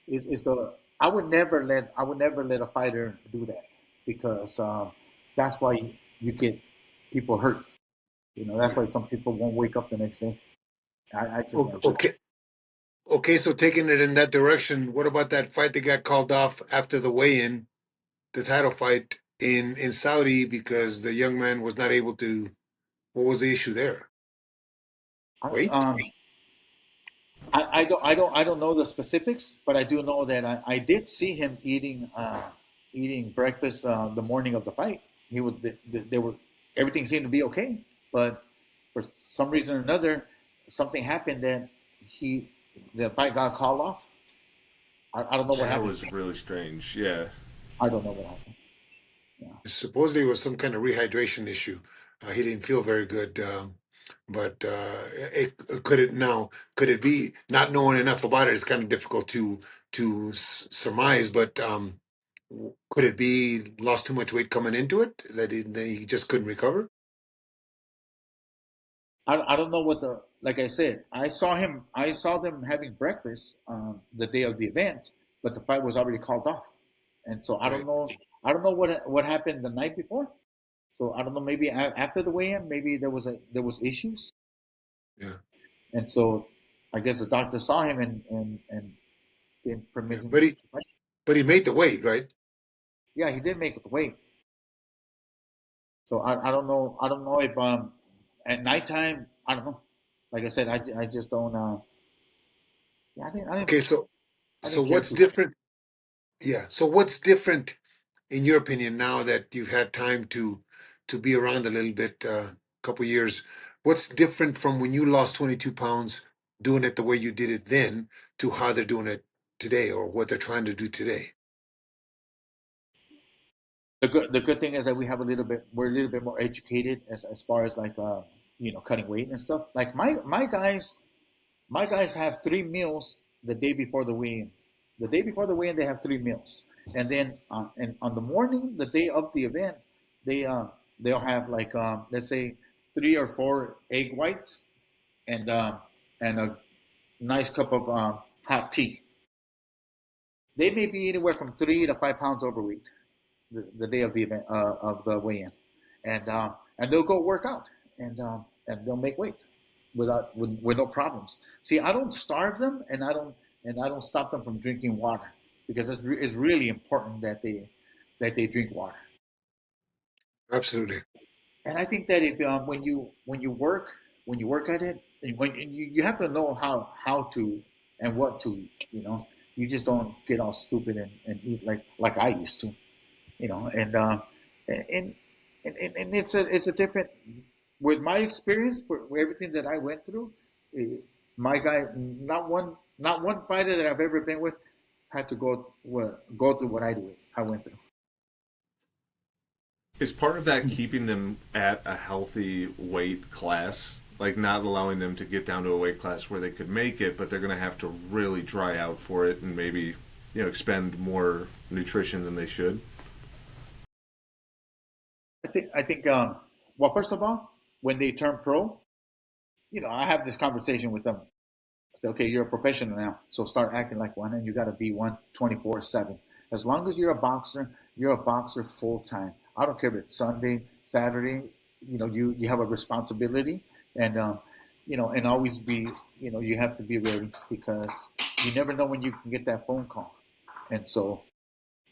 it's the I would never let a fighter do that, because that's why you get people hurt. That's Right. why some people won't wake up the next day. I just won't do it. Okay. Okay. So taking it in that direction, what about that fight that got called off after the weigh-in, the title fight in Saudi because the young man was not able to? What was the issue there? I, Wait. um, I don't know the specifics, but I do know that I did see him eating breakfast the morning of the fight. He was they were everything seemed to be okay, but for some reason or another, something happened that he the fight got called off. I don't know what That happened. was really strange. Yeah. I don't know what happened. Yeah. Supposedly it was some kind of rehydration issue. He didn't feel very good. But could it now? Could it be not knowing enough about it? It's kind of difficult to surmise. But could it be lost too much weight coming into it that he just couldn't recover? I don't know what the like I said. I saw them having breakfast the day of the event, but the fight was already called off, and so Right. I don't know what happened the night before. So I don't know. Maybe after the weigh-in, maybe there was issues, Yeah, and so I guess the doctor saw him and didn't permit yeah. him But he to fight. but he made the weight, right? Yeah, he did make it the weight. So I don't know. I don't know if at nighttime. I don't know. Like I said, I just don't. Yeah, Okay, I so didn't care what's too much. different? Yeah. So what's different in your opinion now that you've had time to be around a little bit, couple years? What's different from when you lost 22 pounds doing it the way you did it then to how they're doing it today or what they're trying to do today? The good thing is that we're a little bit more educated as far as like cutting weight and stuff. Like my guys have 3 meals the day before the weigh-in. The day before the weigh-in, they have 3 meals, and then and on the morning, the day of the event, they they'll have like let's say 3 or 4 egg whites and a nice cup of hot tea. They may be anywhere from 3 to 5 pounds overweight the day of the event of the weigh-in, and they'll go work out and they'll make weight with no problems. See, I don't starve them, and I don't stop them from drinking water because it's really important that they drink water. Absolutely. And I think that if when you work at it, and when you have to know how to and what to, you know, you just don't get all stupid and eat like I used to, you know, and it's a different with my experience for everything that I went through. eh, My guy, not one fighter that I've ever been with had to go through what I went through. Is part of that keeping them at a healthy weight class? Like not allowing them to get down to a weight class where they could make it, but they're going to have to really dry out for it and maybe, expend more nutrition than they should? I think well, first of all, when they turn pro, I have this conversation with them. I say, okay, you're a professional now, so start acting like one, and you got to be one 24/7. As long as you're a boxer full time. I don't care if it's Sunday, Saturday. You have a responsibility, and and always be, you have to be ready because you never know when you can get that phone call, and so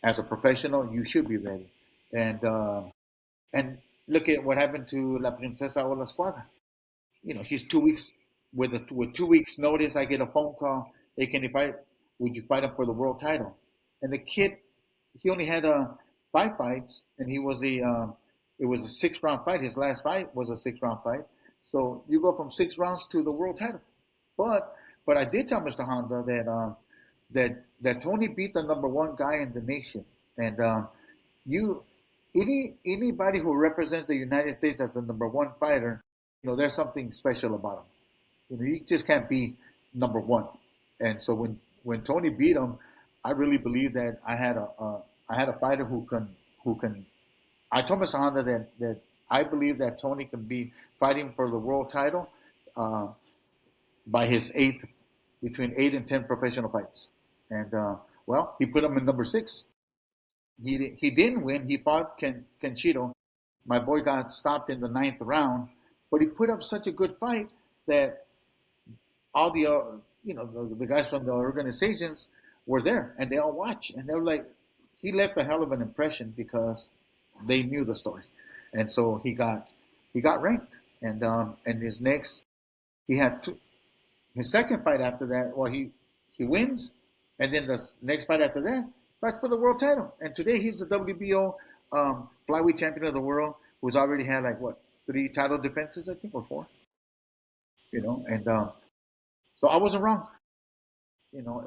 as a professional, you should be ready, and and look at what happened to La Princesa o la Squadra. She's 2 weeks with 2 weeks notice. I get a phone call. Hey, can you fight? Would you fight him for the world title? And the kid, he only had 5 fights, and it was a 6 round fight. His last fight was a 6 round fight. So you go from 6 rounds to the world title. But but I did tell Mr. Honda that Tony beat the number one guy in the nation, and you anybody who represents the United States as the number one fighter, there's something special about him. You just can't be number one. And so when Tony beat him, I really believe that I had a fighter who can. I told Mr. Honda that I believe that Tony can be fighting for the world title uh, by his eighth, between 8 and 10 professional fights. And well, he put him in number six. He didn't win. He fought Kenshiro. My boy got stopped in the ninth round, but he put up such a good fight that all the the guys from the organizations were there and they all watched and they were like, he left a hell of an impression because they knew the story, and so he got ranked, and his next he had two, his second fight after that. Well, he wins, and then the next fight after that fights for the world title, and today he's the WBO flyweight champion of the world, who's already had like what, 3 title defenses, I think, or 4. And so I wasn't wrong.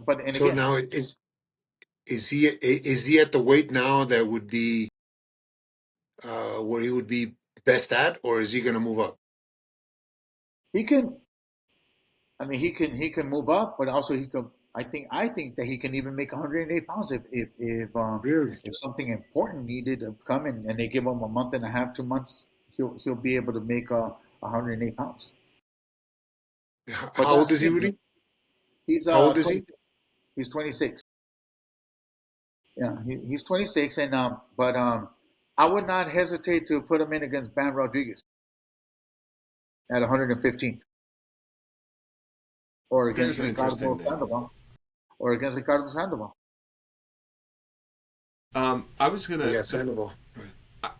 But and So again, now is he at the weight now that would be where he would be best at, or is he going to move up? he can. I mean, he can move up, but also he can. I think that he can even make 108 pounds Really? if something important needed to come in and they give him a month and a half, 2 months, he'll be able to make 108 pounds. But How old is he, again, Rudy? he's How old is 20. he? He's 26. Yeah, he's 26, and but I would not hesitate to put him in against Bam Rodriguez at 115, or There's against an Ricardo interesting name. Sandoval, or against Ricardo Sandoval. I was gonna. Yeah, Sandoval. Right.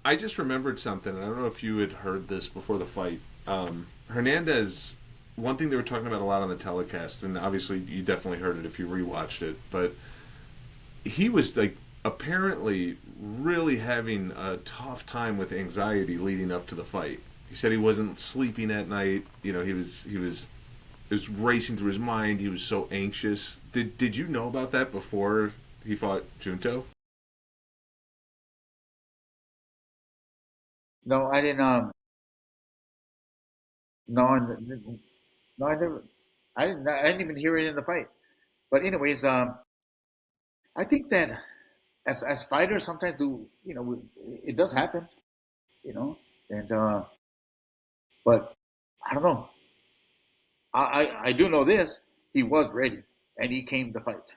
I just remembered something, and I don't know if you had heard this before the fight. Hernandez. One thing they were talking about a lot on the telecast, and obviously you definitely heard it if you rewatched it, but he was like apparently really having a tough time with anxiety leading up to the fight. He said he wasn't sleeping at night. You know, he was it was racing through his mind. He was so anxious. Did you know about that before he fought Junto? No, I didn't. No, no, I never. I didn't even hear it in the fight. But anyways, I think that as fighters sometimes do, it does happen, you know, and but I don't know. I do know this. He was ready, and he came to fight,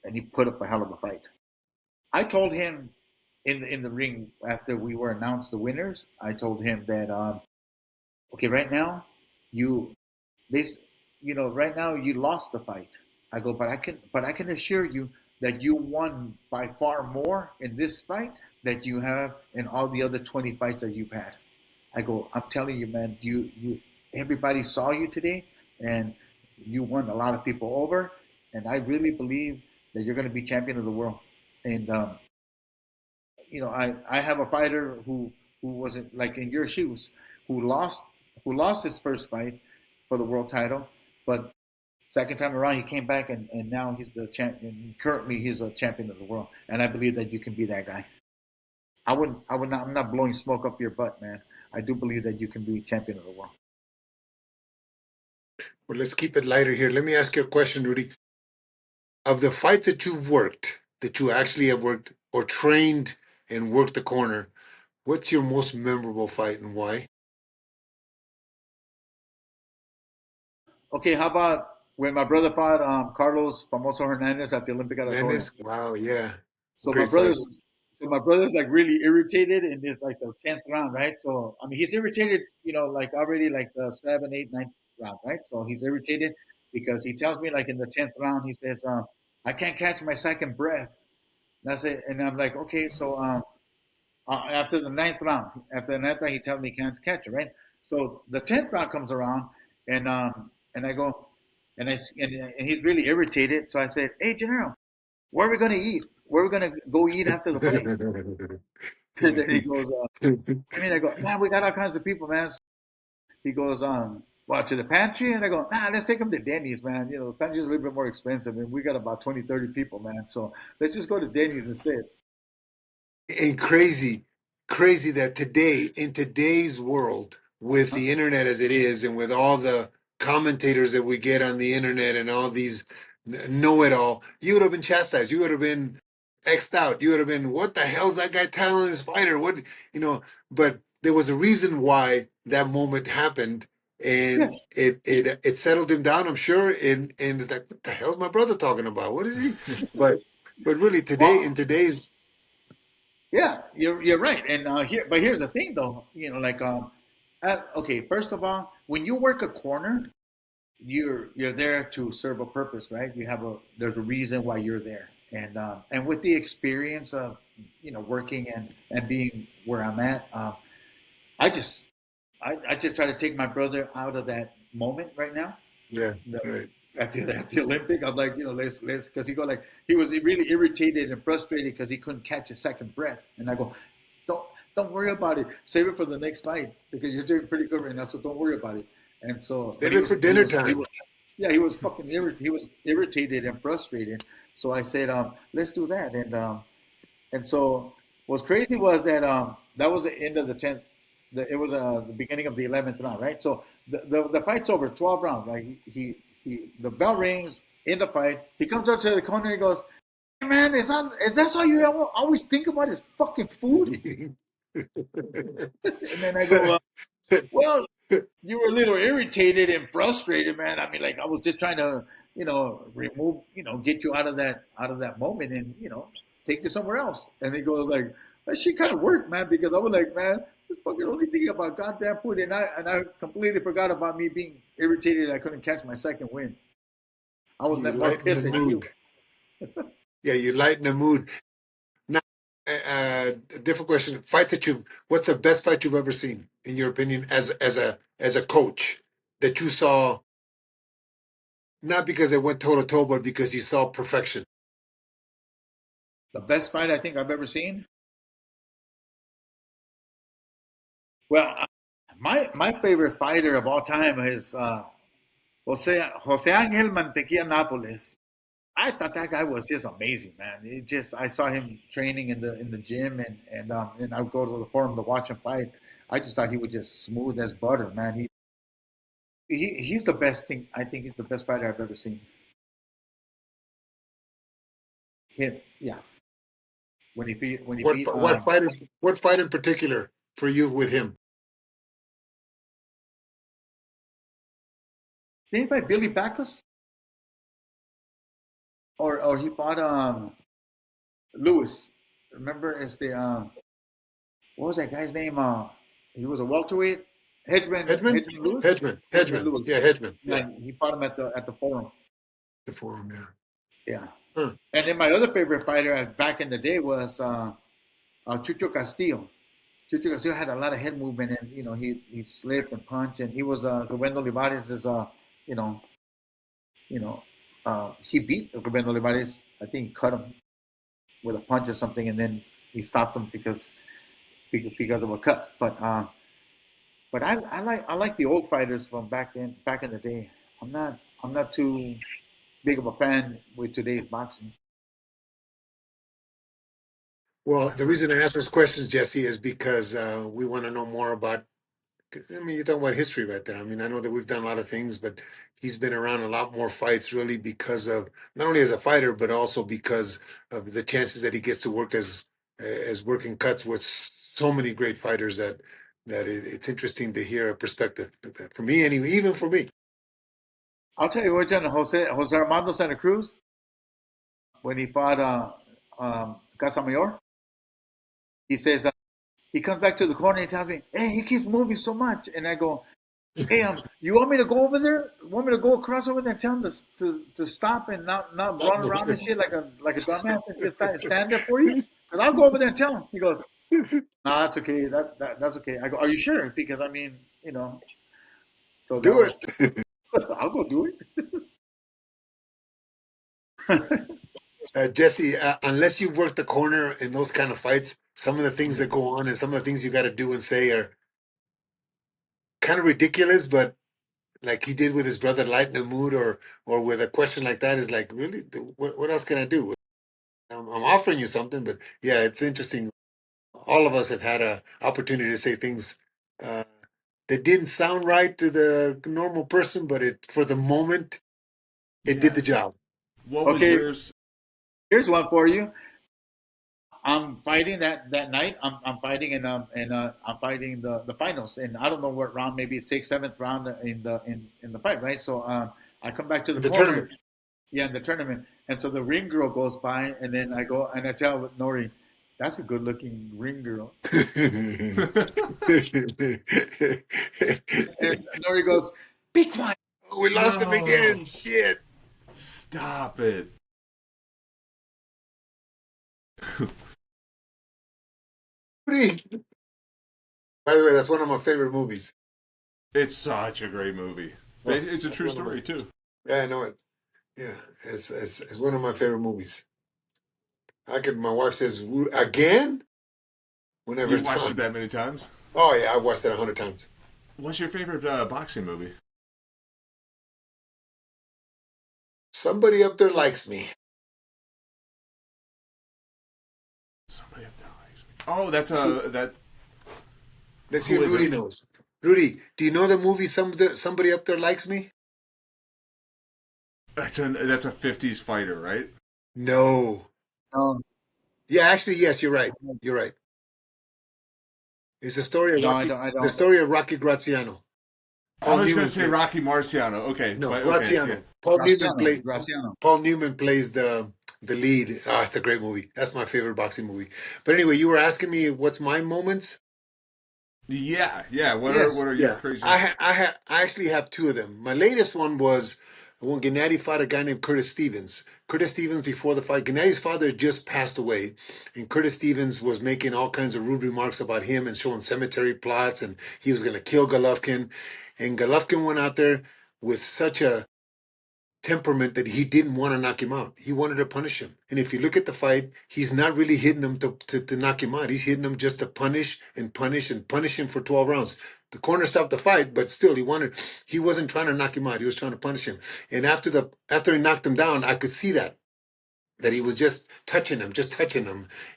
and he put up a hell of a fight. I told him in the ring after we were announced the winners. I told him that okay, right now you this right now you lost the fight. I go, but I can assure you that you won by far more in this fight that you have in all the other 20 fights that you've had. I go, I'm telling you, man, you everybody saw you today, and you won a lot of people over, and I really believe that you're going to be champion of the world. And I have a fighter who wasn't like in your shoes, who lost his first fight for the world title, but second time around he came back and now he's the champion. Currently he's a champion of the world, and I believe that you can be that guy. I would not. I'm not blowing smoke up your butt, man. I do believe that you can be champion of the world. Well, let's keep it lighter here. Let me ask you a question, Rudy. Of the fights that you've worked, that you actually have worked or trained and worked the corner, what's your most memorable fight and why? Okay, how about when my brother fought Carlos Famoso Hernandez at the Olympic Auditorium? Hernandez? Wow, yeah. So my Great fight. brother's so my brother's like really irritated in this like the 10th round, right? So I mean he's irritated, like already like the 7, 8, 9th round, right? So he's irritated because he tells me like in the 10th round he says, I can't catch my second breath. That's it. And I'm like, okay, so after the ninth round, he tells me he can't catch it, right? So the 10th round comes around, and I go, and he's really irritated. So I said, hey, Gennaro, where are we gonna eat? Where are we gonna go eat after the fight? And then he goes, I mean, I go, man, we got all kinds of people, man. He goes, well, to the pantry, and I go, nah, let's take him to Denny's, man. The pantry's a little bit more expensive, and we got about 20, 30 people, man. So let's just go to Denny's instead. And crazy that today, in today's world, with Huh? the internet as it is, and with all the commentators that we get on the internet and all these know-it-all, you would have been chastised. You would have been xed out. You would have been, what the hell's that guy telling this fighter? What, you know? But there was a reason why that moment happened, Yes. and it settled him down, I'm sure. And it's like, what the hell's my brother talking about? What is he? But really, today in Well, today's yeah, you're right. And but here's the thing, though. Like okay, first of all, when you work a corner, you're there to serve a purpose, right? There's a reason why you're there, and with the experience of working and being where I'm at, I just I just try to take my brother out of that moment right now. Yeah, The, right. at the Olympic, I'm like, let's, because he was really irritated and frustrated because he couldn't catch a second breath, and I go, don't don't worry about it, save it for the next fight because you're doing pretty good right now, so don't worry about it. And so, but Save it for dinner time. yeah, he was fucking he was irritated and frustrated. So I said, let's do that, and so what's crazy was that that was the end of the 10th. It was the beginning of the 11th round, right? So the fight's over, 12 rounds. Like the bell rings in the fight. He comes up to the corner. He goes, "Hey, man, is that all you always think about is fucking food?" And then I go, "Well, you were a little irritated and frustrated, man. I mean, like I was just trying to, remove, get you out of that moment and take you somewhere else." And he goes like, that shit kind of worked, man, because I was like, man, this fucking only thinking about goddamn food, and I completely forgot about me being irritated that I couldn't catch my second win. I was You more lighten the pissed at you. mood. Yeah, you lighten the mood. Now, a different question. Fight that you. What's the best fight you've ever seen, in your opinion, as a coach that you saw? Not because it went toe to toe, but because you saw perfection. The best fight I think I've ever seen. Well, my favorite fighter of all time is Jose Angel Mantequilla Napoles. I thought that guy was just amazing, man. It just I saw him training in the gym and I would go to the forum to watch him fight. I just thought he was just smooth as butter, man. He's the best thing. I think he's the best fighter I've ever seen. Him, yeah. When he beat What fight in particular for you with him? did he fight Billy Backus or he fought Lewis. Remember is the what was that guy's name? He was a welterweight. Hedgeman, Hedgeman Lewis. Hedgeman Hedgeman. Lewis. Yeah, Hedgeman. Yeah, Yeah, he fought him at the forum. the forum. Yeah. Yeah. Huh. And then my other favorite fighter back in the day was Chucho Castillo. Chucho Castillo had a lot of head movement, and he slipped and punched, and he was Rubén Olivares is you know you know he beat Rubén Olivares. I think he cut him with a punch or something, and then he stopped him because of a cut. But I like the old fighters from back in the day. I'm not too big of a fan with today's boxing. Well, the That's a reason I ask those questions, Jesse, is because we want to know more about. I mean, you're talking about history right there. I mean, I know that we've done a lot of things, but he's been around a lot more fights, really, because of not only as a fighter, but also because of the chances that he gets to work as working cuts with so many great fighters it's interesting to hear a perspective. For me, anyway, even for me. I'll tell you what, John, Jose Armando Santa Cruz when he fought Casamayor, he says he comes back to the corner and he tells me, "Hey, he keeps moving so much," and I go, "Hey, you want me to go over there? Want me to go across over there and tell him to stop and not Stop run around and moving. shit like a dumbass and just stand there for you? Because I'll go over there and tell him." He goes, "No, that's okay. That's okay." I go, "Are you sure? Because I mean, so that Do was it. I'll go do it." Jesse, unless you've worked the corner in those kind of fights, some of the things that go on and some of the things you got to do and say are kind of ridiculous, but like he did with his brother, lighten the mood, or with a question like that is like, really, what else can I do? I'm offering you something, but yeah, it's interesting. All of us have had a opportunity to say things uh, that didn't sound right to the normal person, but it for the moment it did yeah. the job. What was Okay, yours? here's one for you. I'm fighting that night. I'm fighting I'm fighting the finals, and I don't know what round, maybe sixth, seventh round in the fight, right? So I come back to the In the corner, tournament. yeah, in the tournament, and so the ring girl goes by, and then I go and I tell Nori, "That's a good looking ring girl," and Nori goes, "Be quiet." We lost him No, again. Shit. stop it. Rudy. By the way, that's one of my favorite movies. It's such a great movie. Oh, It's a that's true one of my. story too. Yeah, I know it. Yeah, it's one of my favorite movies. I could. My wife says again whenever You've it's watched it on. that many times. Oh yeah, I've watched that 100 times. What's your favorite boxing movie? Somebody up there likes me. Somebody up there likes me. Oh, that's See, that. let's see Who if is it? Rudy knows. Rudy, do you know the movie Somebody Up There Likes Me? That's a '50s fighter, right? No. No, Yeah, actually, yes, you're right. You're right. It's no, I The don't. story of Rocky Graziano. I Paul was gonna Newman say plays. Rocky Marciano. Okay, No, but okay, yeah. Graziano. Paul Newman Graciano, plays. Graciano. Paul Newman plays The Lead. Ah, it's a great movie. That's my favorite boxing movie. But anyway, you were asking me what's my moments. Yeah, yeah. Yes, What are your yeah. craziest? I actually have two of them. My latest one was when Gennady fought a guy named Curtis Stevens. Curtis Stevens, before the fight, Gennady's father had just passed away, and Curtis Stevens was making all kinds of rude remarks about him and showing cemetery plots, and he was going to kill Golovkin. And Golovkin went out there with such a temperament that he didn't want to knock him out. He wanted to punish him. And if you look at the fight, he's not really hitting him to knock him out. He's hitting him just to punish and punish and punish him for 12 rounds. The corner stopped the fight, but still he wasn't trying to knock him out. He was trying to punish him. And after he knocked him down, I could see that he was just touching him,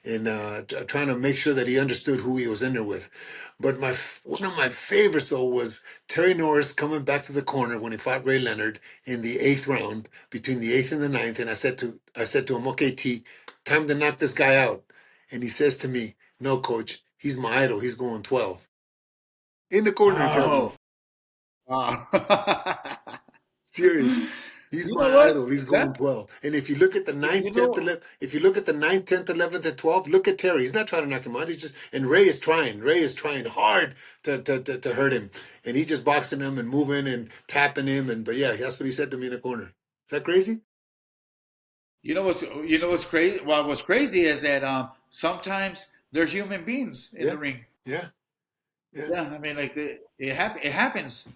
and trying to make sure that he understood who he was in there with. But one of my favorites though was Terry Norris coming back to the corner when he fought Ray Leonard in the eighth round, between the eighth and the ninth, and I said to him, "Okay, T, time to knock this guy out." And he says to me, "No, coach, he's my idol. He's going 12." In the corner, he tells me. Oh, Wow. Serious. He's You my know what? idol. He's going That's 12. And if you look at the ninth, you 10th, know 11th, if you look at the ninth, 10th, 11th, and 12th, look at Terry. He's not trying to knock him out. He's just, and Ray is trying. Ray is trying hard to hurt him. And he just boxing him and moving and tapping him. But yeah, that's what he said to me in the corner. Is that crazy? what's crazy. Well, what's crazy is that sometimes they're human beings in Yeah. the ring. Yeah. Yeah. Yeah, I mean, like it happens.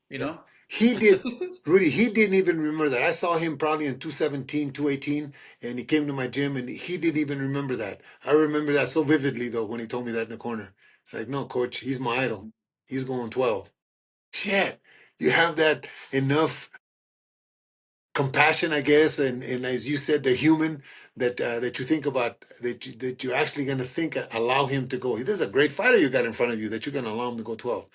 You Yeah. know. He did, Rudy, he didn't even remember that. I saw him probably in 217, 218, and he came to my gym and he didn't even remember that. I remember that so vividly, though, when he told me that in the corner. It's like, no, coach, he's my idol. He's going 12. Shit. You have that enough compassion, I guess, and as you said, they're human. That you think about that you're actually going to think allow him to go. This is a great fighter you got in front of you that you're going to allow him to go 12.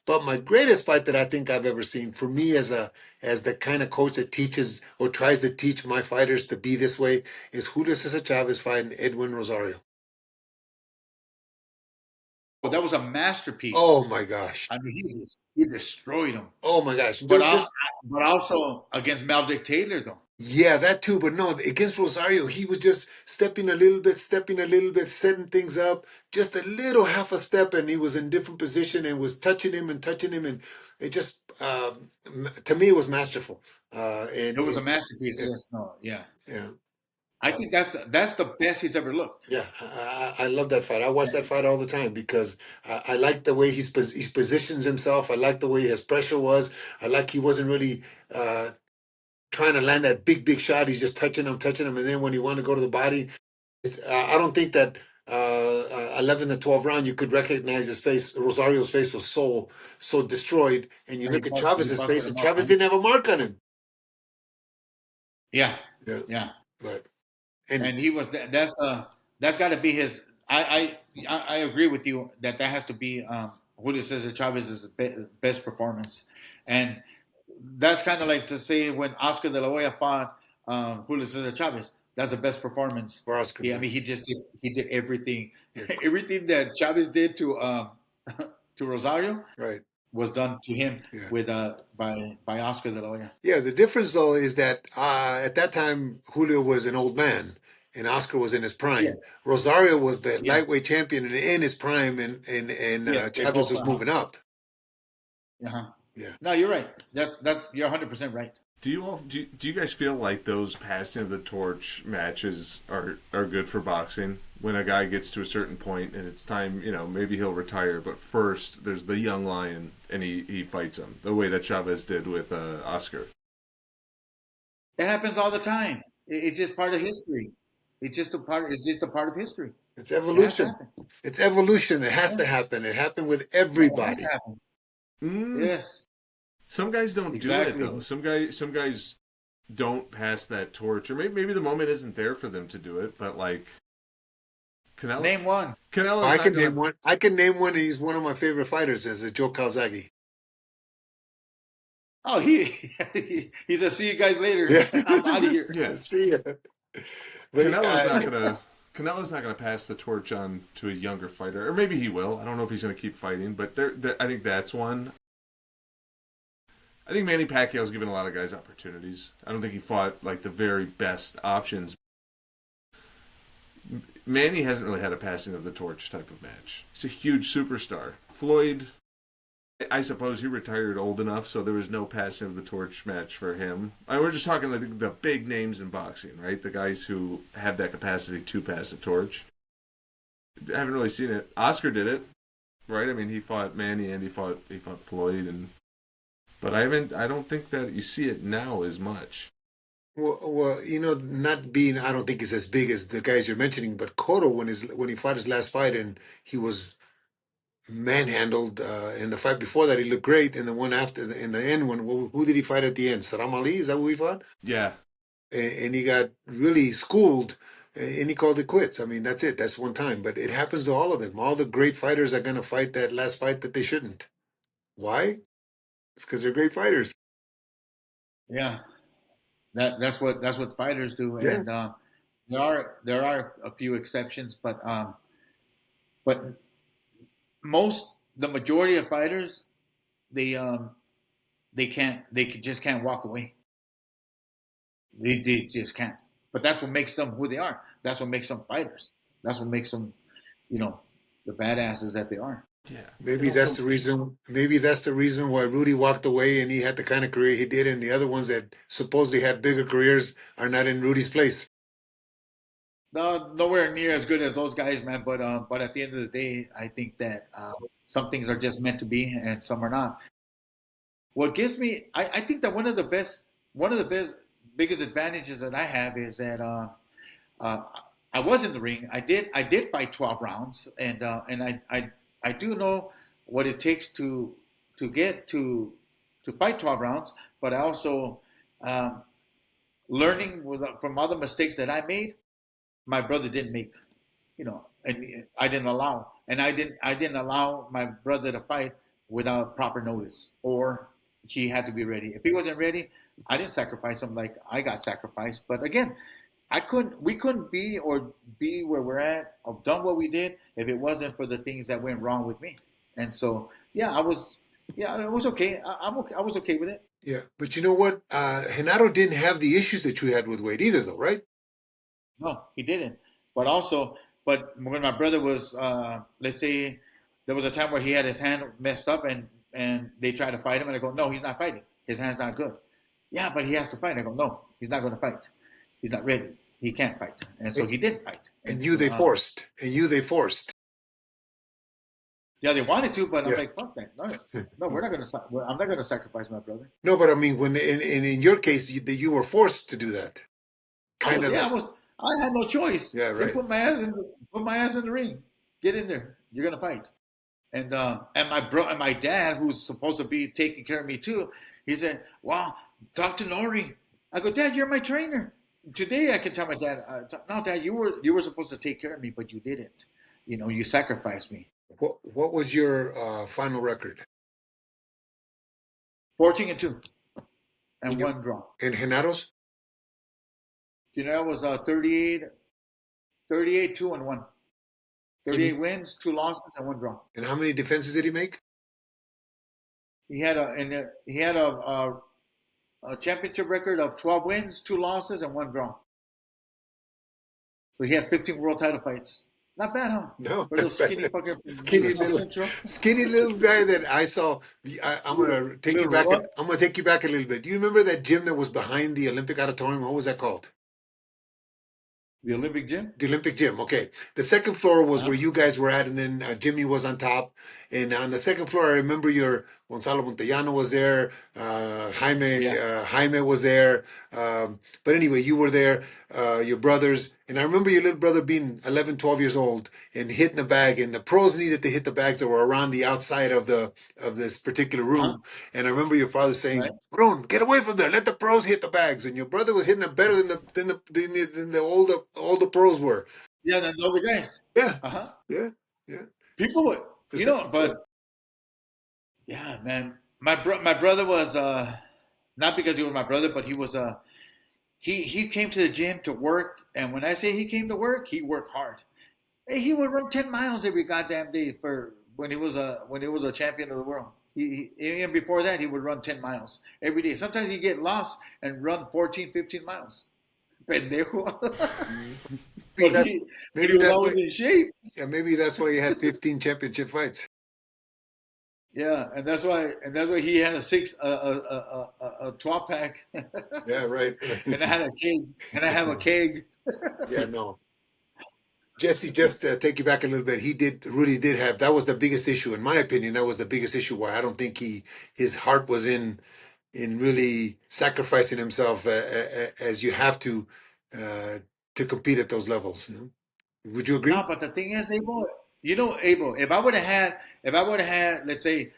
But my greatest fight that I think I've ever seen, for me as the kind of coach that teaches or tries to teach my fighters to be this way, is Julio Cesar Chavez fighting Edwin Rosario. Well, that was a masterpiece. Oh my gosh. I mean, he destroyed him. Oh my gosh. But They're I, just but also against Maldick Taylor though. Yeah, that too. But no, against Rosario, he was just stepping a little bit, setting things up, just a little half a step, and he was in different position and was touching him, and it just to me it was masterful. It was a masterpiece. Yeah, Yes, no, yeah. yeah, I think that's the best he's ever looked. yeah. I love that fight. I watch that fight all the time because I like the way he positions himself. I like the way his pressure was. I like he wasn't really. Trying to land that big shot. He's just touching him, and then when he wanted to go to the body, I don't think that 11 to 12 round you could recognize his face. Rosario's face was so destroyed, and you He look at he Chavez's busted face, and him up, Chavez huh? didn't have a mark on him. Yeah, Yeah, yeah. but and And he was that's got to be his. I agree with you that has to be Julio Cesar Chavez's best performance, and that's kind of like to say when Oscar De La Hoya fought Julio Cesar Chavez. That's the best performance. for Oscar, Yeah, I man. mean he did everything, Yeah, everything that Chavez did to to Rosario right. was done to him Yeah. with by Oscar De La Hoya. Yeah, the difference though is that at that time Julio was an old man and Oscar was in his Yeah, prime. Rosario was the yeah, lightweight champion and in his prime, and yeah. They Chavez both. was moving up. Uh-huh. Yeah. No, you're right. That you're 100% right. do you guys feel like those passing of the torch matches are good for boxing? When a guy gets to a certain point and it's time, maybe he'll retire, but first there's the young lion and he fights him the way that Chavez did with Oscar. It happens all the time. It's just part of history. It's just a part. It's just a part of history. It's It has to evolution. happen. It's evolution. It has Yeah, to happen. It happened with yeah, it has to everybody. happen. Mm, Yes, some guys don't do it though. exactly. Some guys don't pass that torch, or maybe the moment isn't there for them to do it. But like Canelo, Name one. Canelo's I not can gonna. name one. I can name one. He's one of my favorite fighters. Is Joe Calzaghe. Oh, he said, "See you guys later. Yeah. I'm out of here." Yeah, See ya. But Canelo's not gonna. Canelo's not going to pass the torch on to a younger fighter, or maybe he will. I don't know if he's going to keep fighting, but I think that's one. I think Manny Pacquiao's given a lot of guys opportunities. I don't think he fought like the very best options. Manny hasn't really had a passing of the torch type of match. He's a huge superstar. Floyd, I suppose he retired old enough, so there was no passing of the torch match for him. We're just talking like the big names in boxing, right? The guys who have that capacity to pass the torch. I haven't really seen it. Oscar did it, right? I mean, he fought Manny and he fought Floyd, but I don't think that you see it now as much. Well, not being, I don't think he's as big as the guys you're mentioning, but Cotto, when he fought his last fight and he was manhandled, in the fight before that, he looked great. And the one after, in the end, who did he fight at the end? Saram Ali? Is that who he fought? Yeah. And he got really schooled, and he called it quits. I mean, that's it. That's one time. But it happens to all of them. All the great fighters are going to fight that last fight that they shouldn't. Why? It's because they're great fighters. Yeah, that's what fighters do, Yeah. and there are a few exceptions, but the majority of fighters, they just can't walk away. They just can't. But that's what makes them who they are. That's what makes them fighters. That's what makes them, you know, the badasses that they are. Yeah. Maybe that's the reason. Maybe that's the reason why Rudy walked away and he had the kind of career he did, and the other ones that supposedly had bigger careers are not in Rudy's place. No, nowhere near as good as those guys, man. But at the end of the day, I think that some things are just meant to be, and some are not. What gives me, I think that one of the biggest advantages that I have is that uh, I was in the ring. I did fight 12 rounds, and I do know what it takes to get to fight 12 rounds. But I also um, learning from other mistakes that I made, my brother didn't make. And I didn't allow my brother to fight without proper notice, or he had to be ready. If he wasn't ready, I didn't sacrifice him like I got sacrificed. But again, we couldn't be where we're at, or done what we did, if it wasn't for the things that went wrong with me. And so, yeah, it was okay. I was okay with it. Yeah, but you know what? Genaro didn't have the issues that you had with Wade either, though, right? No, he didn't. But when my brother was, let's say, there was a time where he had his hand messed up, and they tried to fight him, and I go, no, he's not fighting. His hand's not good. Yeah, but he has to fight. I go, no, he's not going to fight. He's not ready. He can't fight, and so he didn't fight. And And you so, they forced. And you they forced. yeah, they wanted to, but I'm Yeah. like, fuck that. No, no, we're not going to. I'm not going to sacrifice my brother. No, but I mean, when in your case, you were forced to do that. Kind of like, I had no choice. yeah, They right. put my ass in the ring. Get in there. You're gonna fight. And my dad, who's supposed to be taking care of me too, he said, "Wow, talk to Nori." I go, "Dad, you're my trainer." Today, I can tell my dad, "No, Dad, you were supposed to take care of me, but you didn't. You sacrificed me." What was your final record? 14-2 When and you one draw. in Genaro's? I was 38, 2 and 1. 38 And, wins, 2 losses, and 1 draw. and how many defenses did he make? He had a championship record of 12 wins, 2 losses, and 1 draw. So he had 15 world title fights. Not bad, huh? No, For a little skinny fucker skinny from South little, Central. skinny little guy that I saw. I'm gonna take you Little back. what? I'm gonna take you back a little bit. Do you remember that gym that was behind the Olympic Auditorium? What was that called? The Olympic gym? The Olympic gym. Okay. The second floor was Uh-huh. where you guys were at, and then Jimmy was on top. And on the second floor, I remember your Gonzalo Montellano was there. Yeah. Jaime was there. But anyway, you were there. Your brothers, and I remember your little brother being 11, 12 years old and hitting a bag. And the pros needed to hit the bags that were around the outside of this particular Uh-huh. room. And I remember your father Right? saying, "Ron, get away from there. Let the pros hit the bags." And your brother was hitting it better than the older pros were. Yeah, then those are guys. Yeah, Uh-huh. yeah, yeah. People would, The second floor. but yeah, man. My brother was not because he was my brother, but he came to the gym to work, and when I say he came to work, he worked hard. Hey, he would run 10 miles every goddamn day for when he was a champion of the world. Even before that, he would run 10 miles every day. Sometimes he'd get lost and run 14, 15 miles. pendejo. Maybe but that's he but he maybe was that's always why. in shape. Yeah, maybe that's why he had 15 championship fights. Yeah, and that's why he had a 12 pack, Yeah, right. and I had a keg, and I have a keg. Yeah, no. Jesse, just take you back a little bit. Rudy did have, that was the biggest issue, in my opinion. That was the biggest issue why I don't think his heart was in really sacrificing himself as you have uh, to compete at those levels. You know? Would you agree? No, but the thing is, Abel, Abel, if I would have had, let's say,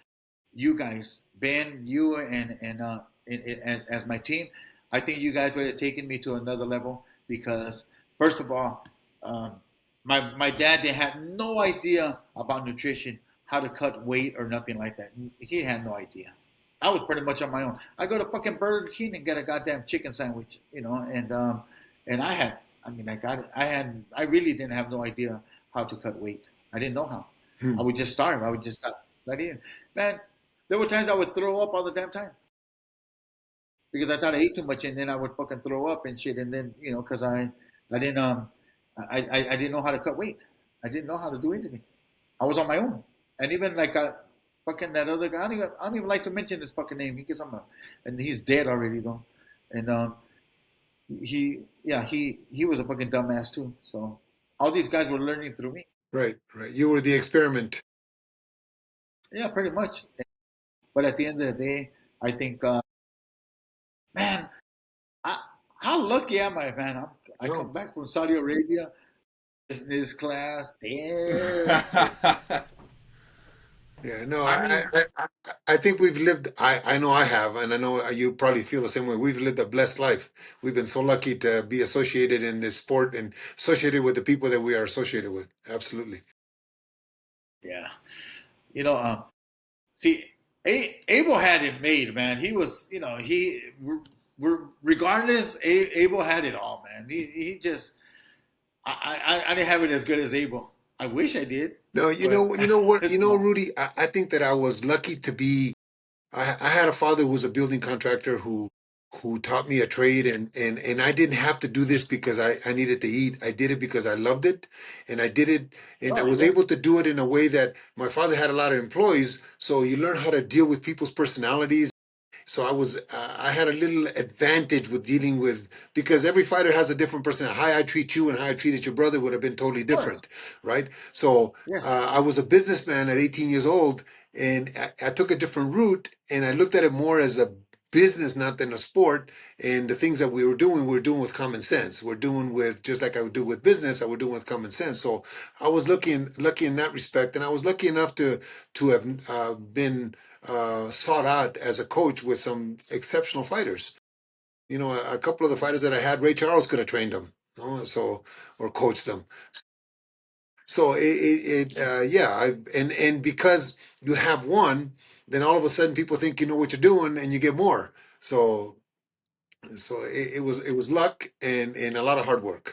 you guys, Ben, you as my team, I think you guys would have taken me to another level because first of all, um, my dad they had no idea about nutrition, how to cut weight or nothing like that. He had no idea. I was pretty much on my own. I go to fucking Burger King and get a goddamn chicken sandwich, and I had, I mean, I got it. I really didn't have no idea how to cut weight. I didn't know how. I Hmm. would just starve. I would just stop. Not even, man. There were times I would throw up all the damn time because I thought I ate too much, and then I would fucking throw up and shit, and then because I didn't I didn't know how to cut weight. I didn't know how to do anything. I was on my own, and even like fucking that other guy. I don't even like to mention his fucking name. He gets on my, and he's dead already though, and he was a fucking dumbass too. So all these guys were learning through me. Right, right. You were the experiment. Yeah, pretty much. But at the end of the day, I think, man, I, how lucky am I, man? I come No. back from Saudi Arabia, business class, damn. Yeah, no, I mean, I think we've lived, I know I have, and I know you probably feel the same way. We've lived a blessed life. We've been so lucky to be associated in this sport and associated with the people that we are associated with. Absolutely. Yeah, you know, see, Abel had it made, man. He was, regardless, Abel had it all, man. He just, I didn't have it as good as Abel. I wish I did, No, but you know what, it's not. Rudy, I think that I was lucky to be, I had a father who was a building contractor who taught me a trade and I didn't have to do this because I needed to eat. I did it because I loved it and I did it and I Oh was yeah, able to do it in a way that my father had a lot of employees, so you learn how to deal with people's personalities. So I had a little advantage with dealing with, because every fighter has a different person. How I treat you and how I treated your brother would have been totally of course, different, right? So yes. I was a businessman at 18 years old, and I took a different route, and I looked at it more as a business, not than a sport. And the things that we were doing with common sense. We're doing with, just like I would do with business, I would do with common sense. So I was lucky in that respect, and I was lucky enough to have been sought out as a coach with some exceptional fighters. You know, a couple of the fighters that I had, Ray Charles could have trained them, you know, so or coached them. So yeah, and because you have one, then all of a sudden people think you know what you're doing, and you get more. So it was luck and a lot of hard work.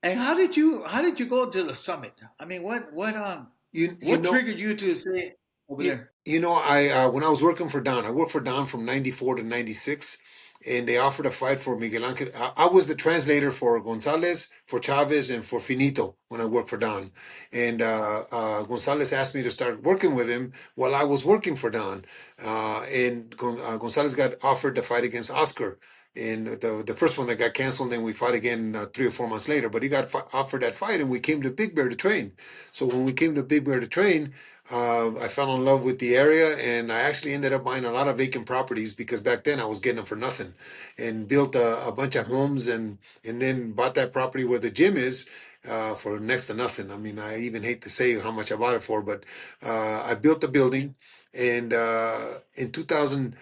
And how did you go to the summit? I mean, You what know triggered you to say over You, there? I when I was working for Don, I worked for Don from '94 to '96, and they offered a fight for Miguel Angel. I was the translator for Gonzalez, for Chavez, and for Finito when I worked for Don. And Gonzalez asked me to start working with him while I was working for Don. And Gonzalez got offered the fight against Oscar. And the first one that got canceled, then we fought again 3 or 4 months later. But he got offered that fight, and we came to Big Bear to train. So when we came to Big Bear to train, I fell in love with the area, and I actually ended up buying a lot of vacant properties because back then I was getting them for nothing, and built a bunch of homes, and then bought that property where the gym is for next to nothing. I mean, I even hate to say how much I bought it for, but I built the building, and in 2000,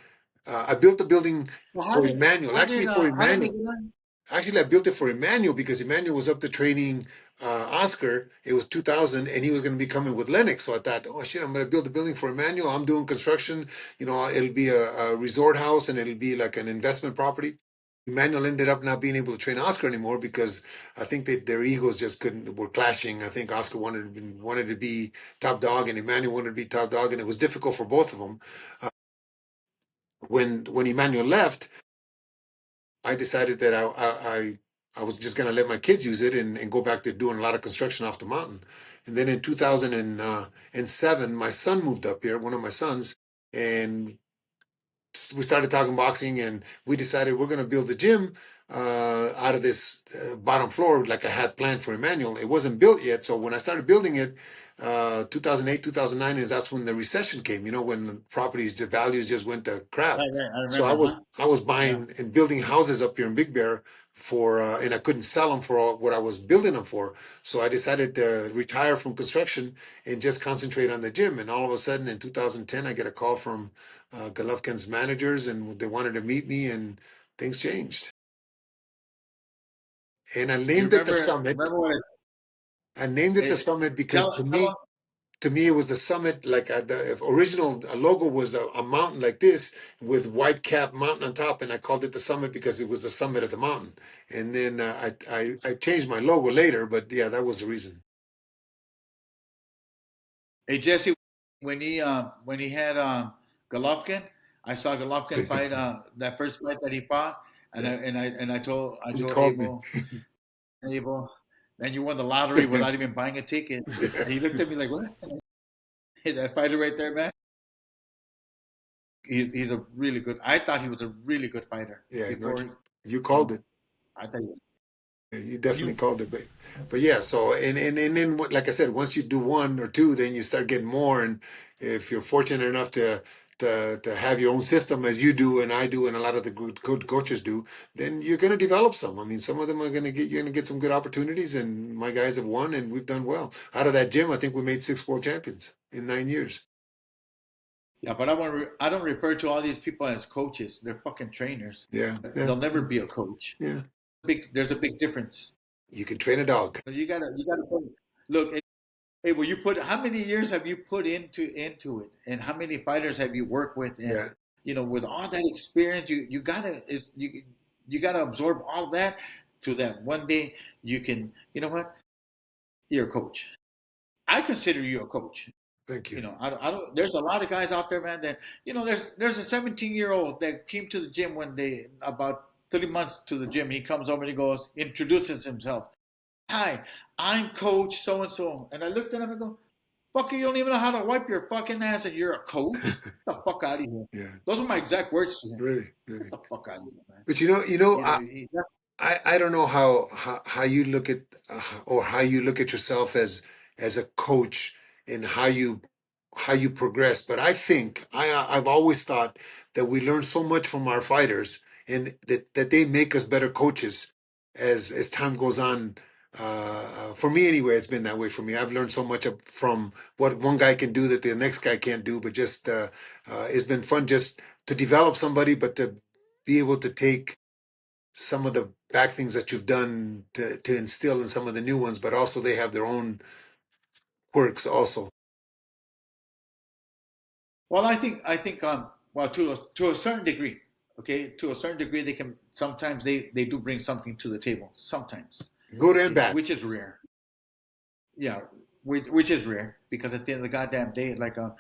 I built the building Well, for Emmanuel. Actually, for how did Emmanuel. Miguel? Actually, I built it for Emmanuel because Emmanuel was up to training Oscar. It was 2000, and he was going to be coming with Lennox. So I thought, oh shit, I'm going to build a building for Emmanuel. I'm doing construction. You know, it'll be a resort house, and it'll be like an investment property. Emmanuel ended up not being able to train Oscar anymore because I think that their egos just couldn't were clashing. I think Oscar wanted to be top dog, and Emmanuel wanted to be top dog, and it was difficult for both of them. When Emmanuel left. I decided that I was just going to let my kids use it and go back to doing a lot of construction off the mountain. And then in 2007, my son moved up here, one of my sons, and we started talking boxing, and we decided we're going to build the gym out of this bottom floor like I had planned for Emmanuel. It wasn't built yet, so when I started building it, 2008, 2009, is that's when the recession came. You know, when properties, the values just went to crap. Right, right. I So remember, huh? I was Yeah. buying and building houses up here in Big Bear for, and I couldn't sell them for what I was building them for. So I decided to retire from construction and just concentrate on the gym. And all of a sudden, in 2010, I get a call from Golovkin's managers, and they wanted to meet me, and things changed. And I You named it the remember? Summit. Remember what I named it the it? Summit because Tell to me, it was the summit. Like the original logo was a mountain like this with white cap mountain on top, and I called it the Summit because it was the summit of the mountain. And then I changed my logo later, but yeah, that was the reason. Hey Jesse, when he had Golovkin, I saw Golovkin fight that first fight that he fought, and Yeah, I he told called me. Abel, man, you won the lottery without even buying a ticket. And he looked at me like, what? Hey, that fighter right there, man. He's a really good. I thought he was a really good fighter Yeah, no, before. you You called know, it. I thought. Yeah, you definitely You called it, but yeah. So and then like I said, once you do one or two, then you start getting more. And if you're fortunate enough to have your own system as you do and I do, and a lot of the good coaches do, then you're going to develop some. I mean, some of them are going to get you're going to get some good opportunities, and my guys have won, and we've done well out of that gym. I think we made 6 world champions in 9 years. Yeah, but I don't refer to all these people as coaches. They're fucking trainers. Yeah, yeah, They'll never be a coach. yeah. There's a big difference. You can train a dog. You gotta put, look. Hey, well, you put how many years have you put into it, and how many fighters have you worked with, and Yeah, with all that experience, you gotta absorb all that to that one day you can. You know what? You're a coach. I consider you a coach. thank you. I don't. There's a lot of guys out there, man. That there's a 17-year-old that came to the gym one day, about 3 months to the gym. He comes over and he goes, introduces himself. Hi, I'm Coach so and so. And I looked at him and go, fucker, you don't even know how to wipe your fucking ass, and you're a coach? Get the fuck out of here. Yeah, Those are my exact words to him. really, Get really. the fuck out of here, man. But I don't know how you look at or how you look at yourself as a coach and how you progress. But I think I've always thought that we learn so much from our fighters and that they make us better coaches as time goes on. For me anyway, it's been that way for me. I've learned so much from what one guy can do that the next guy can't do. But just it's been fun just to develop somebody, but to be able to take some of the back things that you've done to instill in some of the new ones, but also they have their own quirks also. Well, well, to a certain degree, okay, to a certain degree, they can sometimes they do bring something to the table. Sometimes, Good and okay, bad. which is rare. Yeah, which is rare because at the end of the goddamn day, like there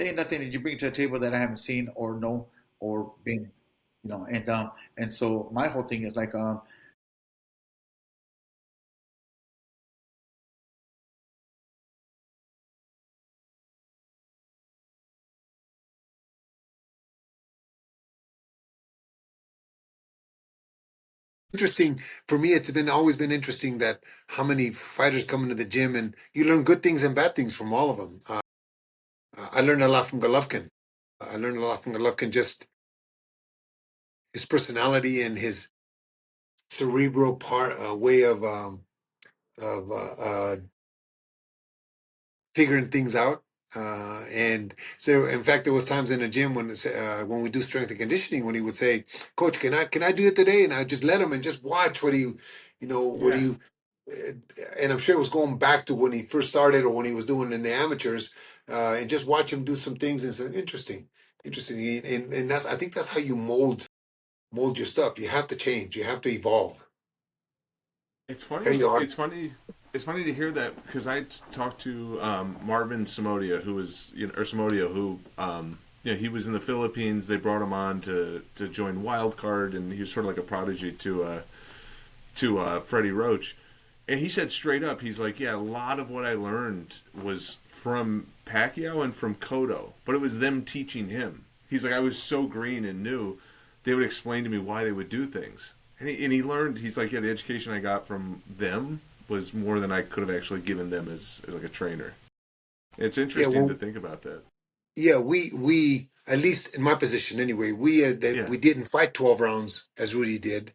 ain't nothing that you bring to the table that I haven't seen or know or been, and so my whole thing is like Interesting for me. It's been always been interesting that how many fighters come into the gym and you learn good things and bad things from all of them. I learned a lot from Golovkin. I learned a lot from Golovkin, just his personality and his cerebral part way of figuring things out. And so, in fact, there was times in the gym when we do strength and conditioning, when he would say, "Coach, can I do it today?" And I just let him and just watch what what yeah. he. uh, And I'm sure it was going back to when he first started or when he was doing in the amateurs, and just watch him do some things and say, "Interesting, interesting." And that's I think that's how you mold your stuff. You have to change. You have to evolve. it's There funny. you are. It's funny. It's funny to hear that because I talked to Marvin Samodia, who was or Samodia, who Yeah, he was in the Philippines. They brought him on to join Wildcard, and he was sort of like a prodigy to Freddie Roach. And he said straight up, he's like, yeah, a lot of what I learned was from Pacquiao and from Cotto, but it was them teaching him. He's like, I was so green and new, they would explain to me why they would do things. And he learned, he's like, yeah, the education I got from them was more than I could have actually given them as like a trainer. It's Yeah, interesting to well, think about that. yeah, we at least in my position anyway, Yeah. we didn't fight 12 rounds as Rudy did.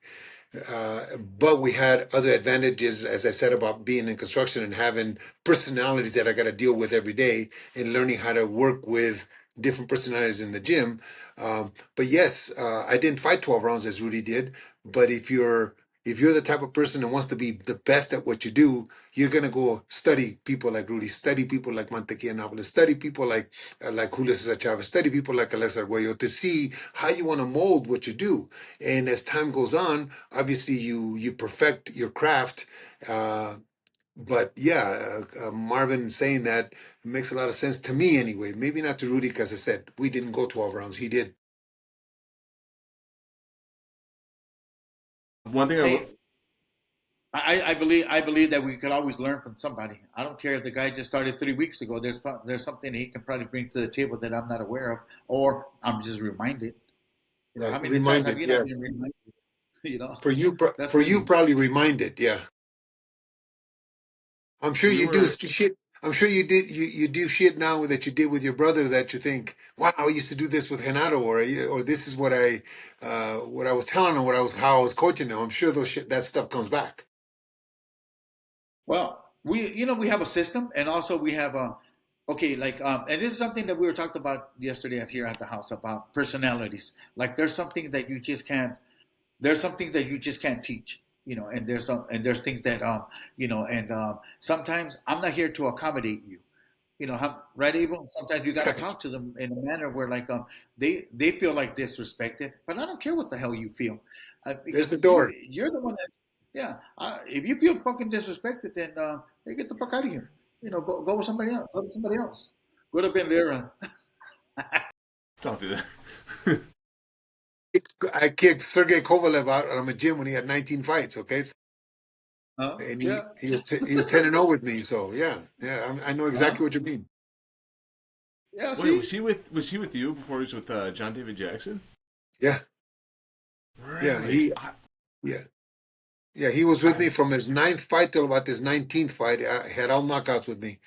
But we had other advantages, as I said, about being in construction and having personalities that I got to deal with every day and learning how to work with different personalities in the gym. But yes, I didn't fight 12 rounds as Rudy did. But if you're the type of person that wants to be the best at what you do, you're gonna go study people like Rudy, study people like Mantequilla Napoles, study people like Julio Cesar Chavez, study people like Alexa Arguello to see how you want to mold what you do. And as time goes on, obviously you perfect your craft. Uh, but yeah, Marvin saying that makes a lot of sense to me anyway. Maybe not to Rudy because I said we didn't go 12 rounds. He did. One thing I will. Hey, I believe that we could always learn from somebody. I don't care if the guy just started 3 weeks ago. There's something he can probably bring to the table that I'm not aware of, or I'm just reminded. Right. How many times have Reminded. you Yeah. not been reminded? For you, That's for you, me. probably reminded. Yeah. I'm sure We you do were. shit. I'm sure you did. You do shit now that you did with your brother that you think, wow, I used to do this with Renato, or this is what I was telling him, how I was coaching him. I'm sure that stuff comes back. Well, we have a system, and also we have a okay, like and this is something that we were talked about yesterday here at the house about personalities. Like there's some things that you just can't teach, and there's things that and sometimes I'm not here to accommodate you. Right, Abel? Sometimes you got to talk to them in a manner where like they feel like disrespected, but I don't care what the hell you feel, There's because the door. you're the one that yeah. If you feel fucking disrespected, then hey, get the fuck out of here. Go with somebody else. Go with somebody else. Go to Bandera. Don't do that. I kicked Sergey Kovalev out of a gym when he had 19 fights. Okay, Huh? and Yeah. he was 10-0 with me. So yeah, yeah, I know Huh? exactly what you mean. Yeah. Wait, See. was he with you before he was with John David Jackson? Yeah, yeah, Really? yeah. Yeah, he was with I me from his ninth fight till about his 19th fight. He had all knockouts with me.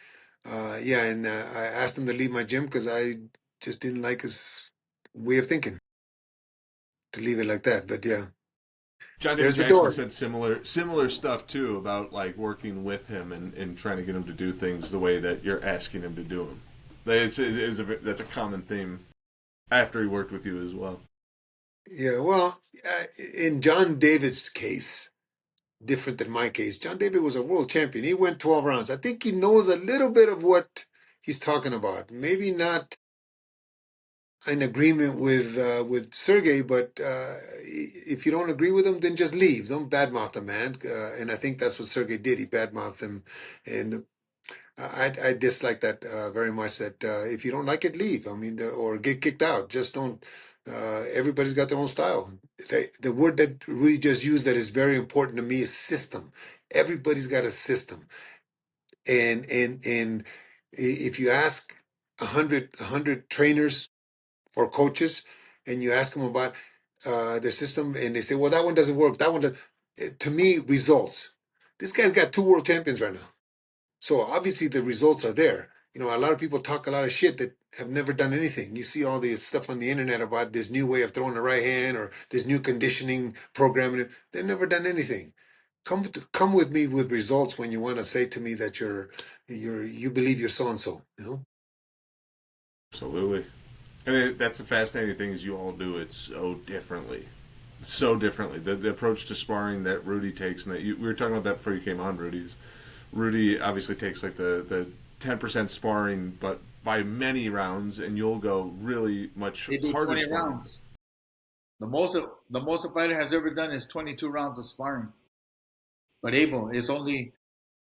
Yeah, and I asked him to leave my gym because I just didn't like his way of thinking to leave it like that. But yeah, John David there's the Jackson door. said similar stuff too about like working with him and trying to get him to do things the way that you're asking him to do them. That's a common theme after he worked with you as well. Yeah, well, in John David's case, different than my case, John David was a world champion. He went 12 rounds. I think he knows a little bit of what he's talking about. Maybe not in agreement with Sergey, but if you don't agree with him, then just leave. Don't badmouth the man. And I think that's what Sergey did. He badmouthed him, and I dislike that very much. That if you don't like it, leave. I mean, or get kicked out. Just don't. Everybody's got their own style. The word that Rudy just used that is very important to me is system. Everybody's got a system, and if you ask a hundred trainers or coaches, and you ask them about their system, and they say, "Well, that one doesn't work. That one does." To me, results. This guy's got two world champions right now, so obviously the results are there. A lot of people talk a lot of shit that have never done anything. You see all the stuff on the internet about this new way of throwing the right hand or this new conditioning program. They've never done anything. Come with me with results when you want to say to me that you believe you're so and so. Absolutely. And that's the fascinating thing is you all do it so differently. The approach to sparring that Rudy takes, and we were talking about that before you came on, Rudy obviously takes like the 10% sparring, but by many rounds, and you'll go really much They do harder 20 sparring. rounds. The most a fighter has ever done is 22 rounds of sparring. But Abel, it's only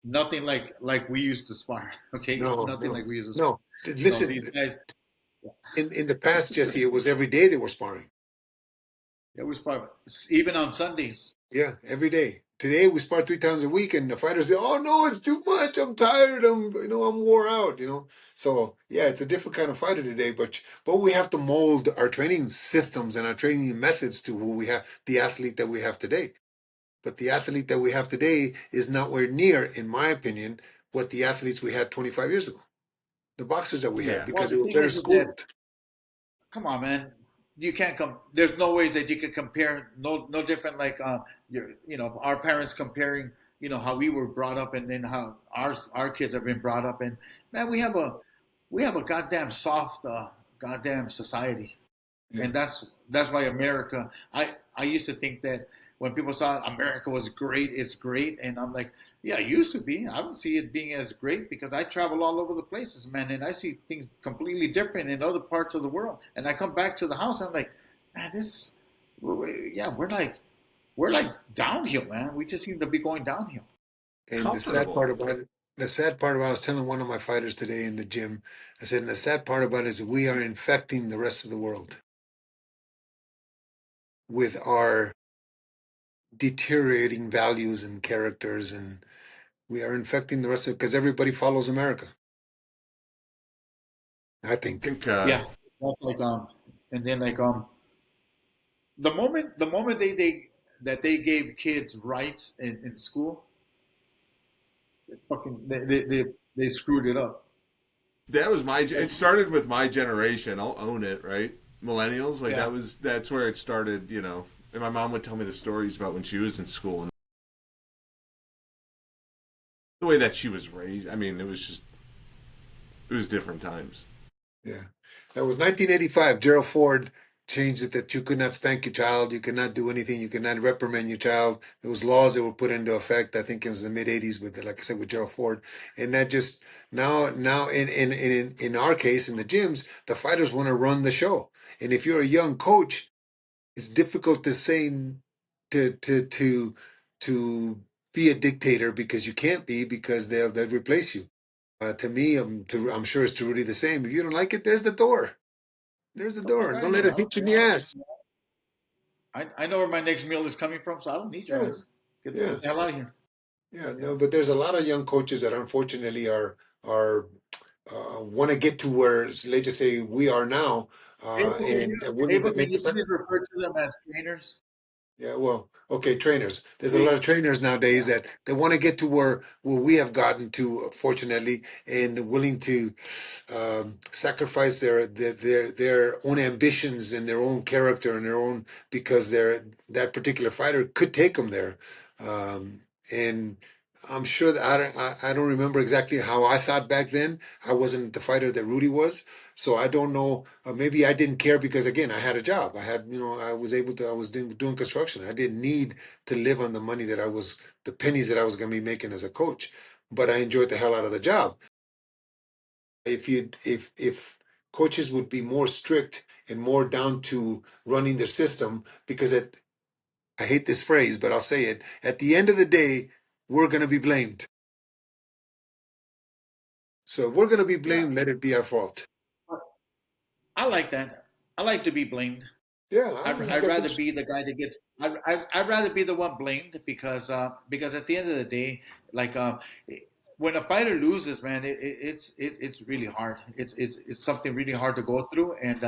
nothing like we used to spar. Okay, No, nothing no, like we used to spar. no. Listen, These guys. In the past, Jesse, it was every day they were sparring. It was probably even on Sundays. Yeah, every day. Today we spar 3 times a week, and the fighters say, "Oh no, it's too much. I'm tired. I'm wore out." So yeah, it's a different kind of fighter today. But we have to mold our training systems and our training methods to who we have, the athlete that we have today. But the athlete that we have today is nowhere near, in my opinion, what the athletes we had 25 years ago. The boxers that we had, Yeah. Well, because they the were thing better is that schooled. come on, man. You can't come. There's no way that you can compare. No different. Like our parents comparing. How we were brought up, and then how our kids have been brought up. And man, we have a goddamn soft, goddamn society. Yeah. And that's why America. I used to think that when people saw America was great, it's great, and I'm like, yeah, it used to be. I don't see it being as great because I travel all over the places, man, and I see things completely different in other parts of the world. And I come back to the house, I'm like, man, this is, yeah, we're like downhill, man. We just seem to be going downhill. And Comfortable. the sad part about, I was telling one of my fighters today in the gym, I said, and the sad part about it is we are infecting the rest of the world with our deteriorating values and characters, and we are infecting the rest of because everybody follows America. I I think. think Yeah, that's like and then like the moment they gave kids rights in school, they screwed it up. that was my. It started with my generation. I'll own it, right? Millennials, like Yeah. that's where it started. And my mom would tell me the stories about when she was in school and the way that she was raised. I mean, it was different times. Yeah. That was 1985. Gerald Ford changed it that you could not spank your child, you could not do anything, you could not reprimand your child. There was laws that were put into effect. I think it was the mid 80s with, like I said, with Gerald Ford, and that just now in our case in the gyms, the fighters want to run the show, and if you're a young coach, it's difficult to say to be a dictator because you can't be because they'll replace you. To me, I'm sure it's to Rudy the same. If you don't like it, there's the door. There's the The fuck door. out of Don't let here. it hit you in the ass. I know where my next meal is coming from, so I don't need your Yeah, ass. Get yeah, the hell out of here. yeah. Yeah. No, but there's a lot of young coaches that unfortunately are want to get to where, let's just say, we are now, Abel, can and you they're willing Abel, to can make the you sacrifice. please refer to them as trainers? Yeah, well, okay, trainers. There's a lot Please. of trainers nowadays Yeah. that they want to get to where we have gotten to, fortunately, and willing to sacrifice their own ambitions and their own character and their own because that particular fighter could take them there. And I'm sure that I don't remember exactly how I thought back then. I wasn't the fighter that Rudy was, so I don't know. Maybe I didn't care because again, I had a job. I was able to. I was doing construction. I didn't need to live on the money the pennies that I was going to be making as a coach. But I enjoyed the hell out of the job. If coaches would be more strict and more down to running their system, because I hate this phrase, but I'll say it. At the end of the day, we're going to be blamed. So if we're going to be Yeah. blamed, let it be our fault. I like that. I like to be blamed. Yeah, I I'd got rather this. be the guy that gets. I'd rather be the one blamed because at the end of the day, like when a fighter loses, man, it's really hard. It's something really hard to go through, and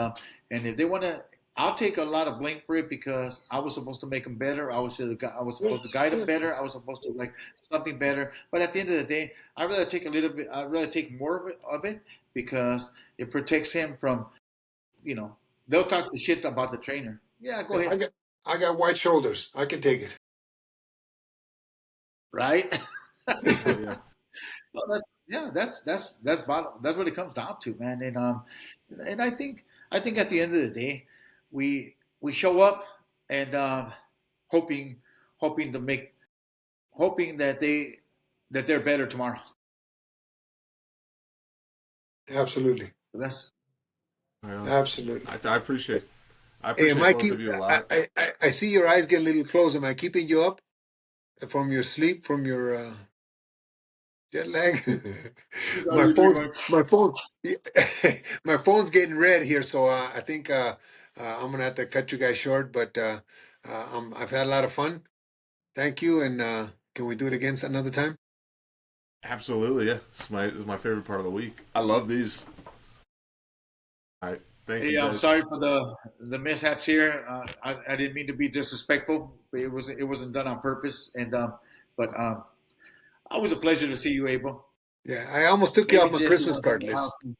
if they want to, I'll take a lot of blame for it because I was supposed to make them better. I was Yeah, supposed to guide them yeah. better. I was supposed to like something better. But at the end of the day, I'd rather take a little bit. I'd rather take more of it because it protects him from you know, they'll talk the shit about the trainer. Yeah, go Yeah, ahead. I got white shoulders. I can take Right? Oh yeah. Well, yeah, that's what it comes down to, man. And I think at the end of the day, we show up and hoping hoping to make hoping that they're better tomorrow. it. Absolutely, That's Well, absolutely. I appreciate I Hey, appreciate both Mikey, of you a lot. I see your eyes get a little closed. Am I keeping you up from your sleep? From your Jet lag. Love my you very phone's much. my phone my phone's getting red here, so I think I'm gonna have to cut you guys short. But I've had a lot of fun. Thank you, and can we do it again another time? Absolutely, yeah. It's my favorite part of the week. I love these. All right, thank you Hey, I'm guys. sorry for the mishaps here. I didn't mean to be disrespectful, but it wasn't done on purpose. And but always a pleasure to see you, Abel. Yeah, I almost took you off Maybe my Jesse Christmas won't come card to the house. list.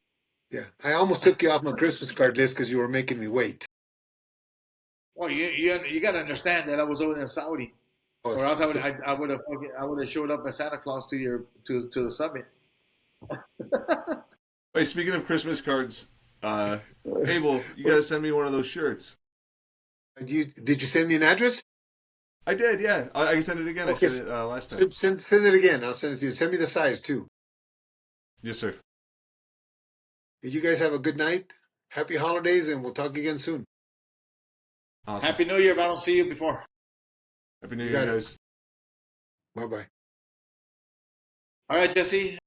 Yeah, I almost took you off my Christmas card list because you were making me wait. Well, you got to understand that I was over in Saudi, Oh, or else I would have showed up as Santa Claus to your to the summit. Wait, speaking of Christmas cards, uh, Abel, you got to send me one of those shirts. did you send me an address? I did, yeah. I can send it again. I Okay, sent it last time. send it again. I'll send it to you. Send me the size too. Yes, sir. You guys have a good night. Happy holidays, and we'll talk again soon. Awesome. Happy New Year! If I don't see you before. Happy New You Year, got it. guys. Bye bye. All right, Jesse.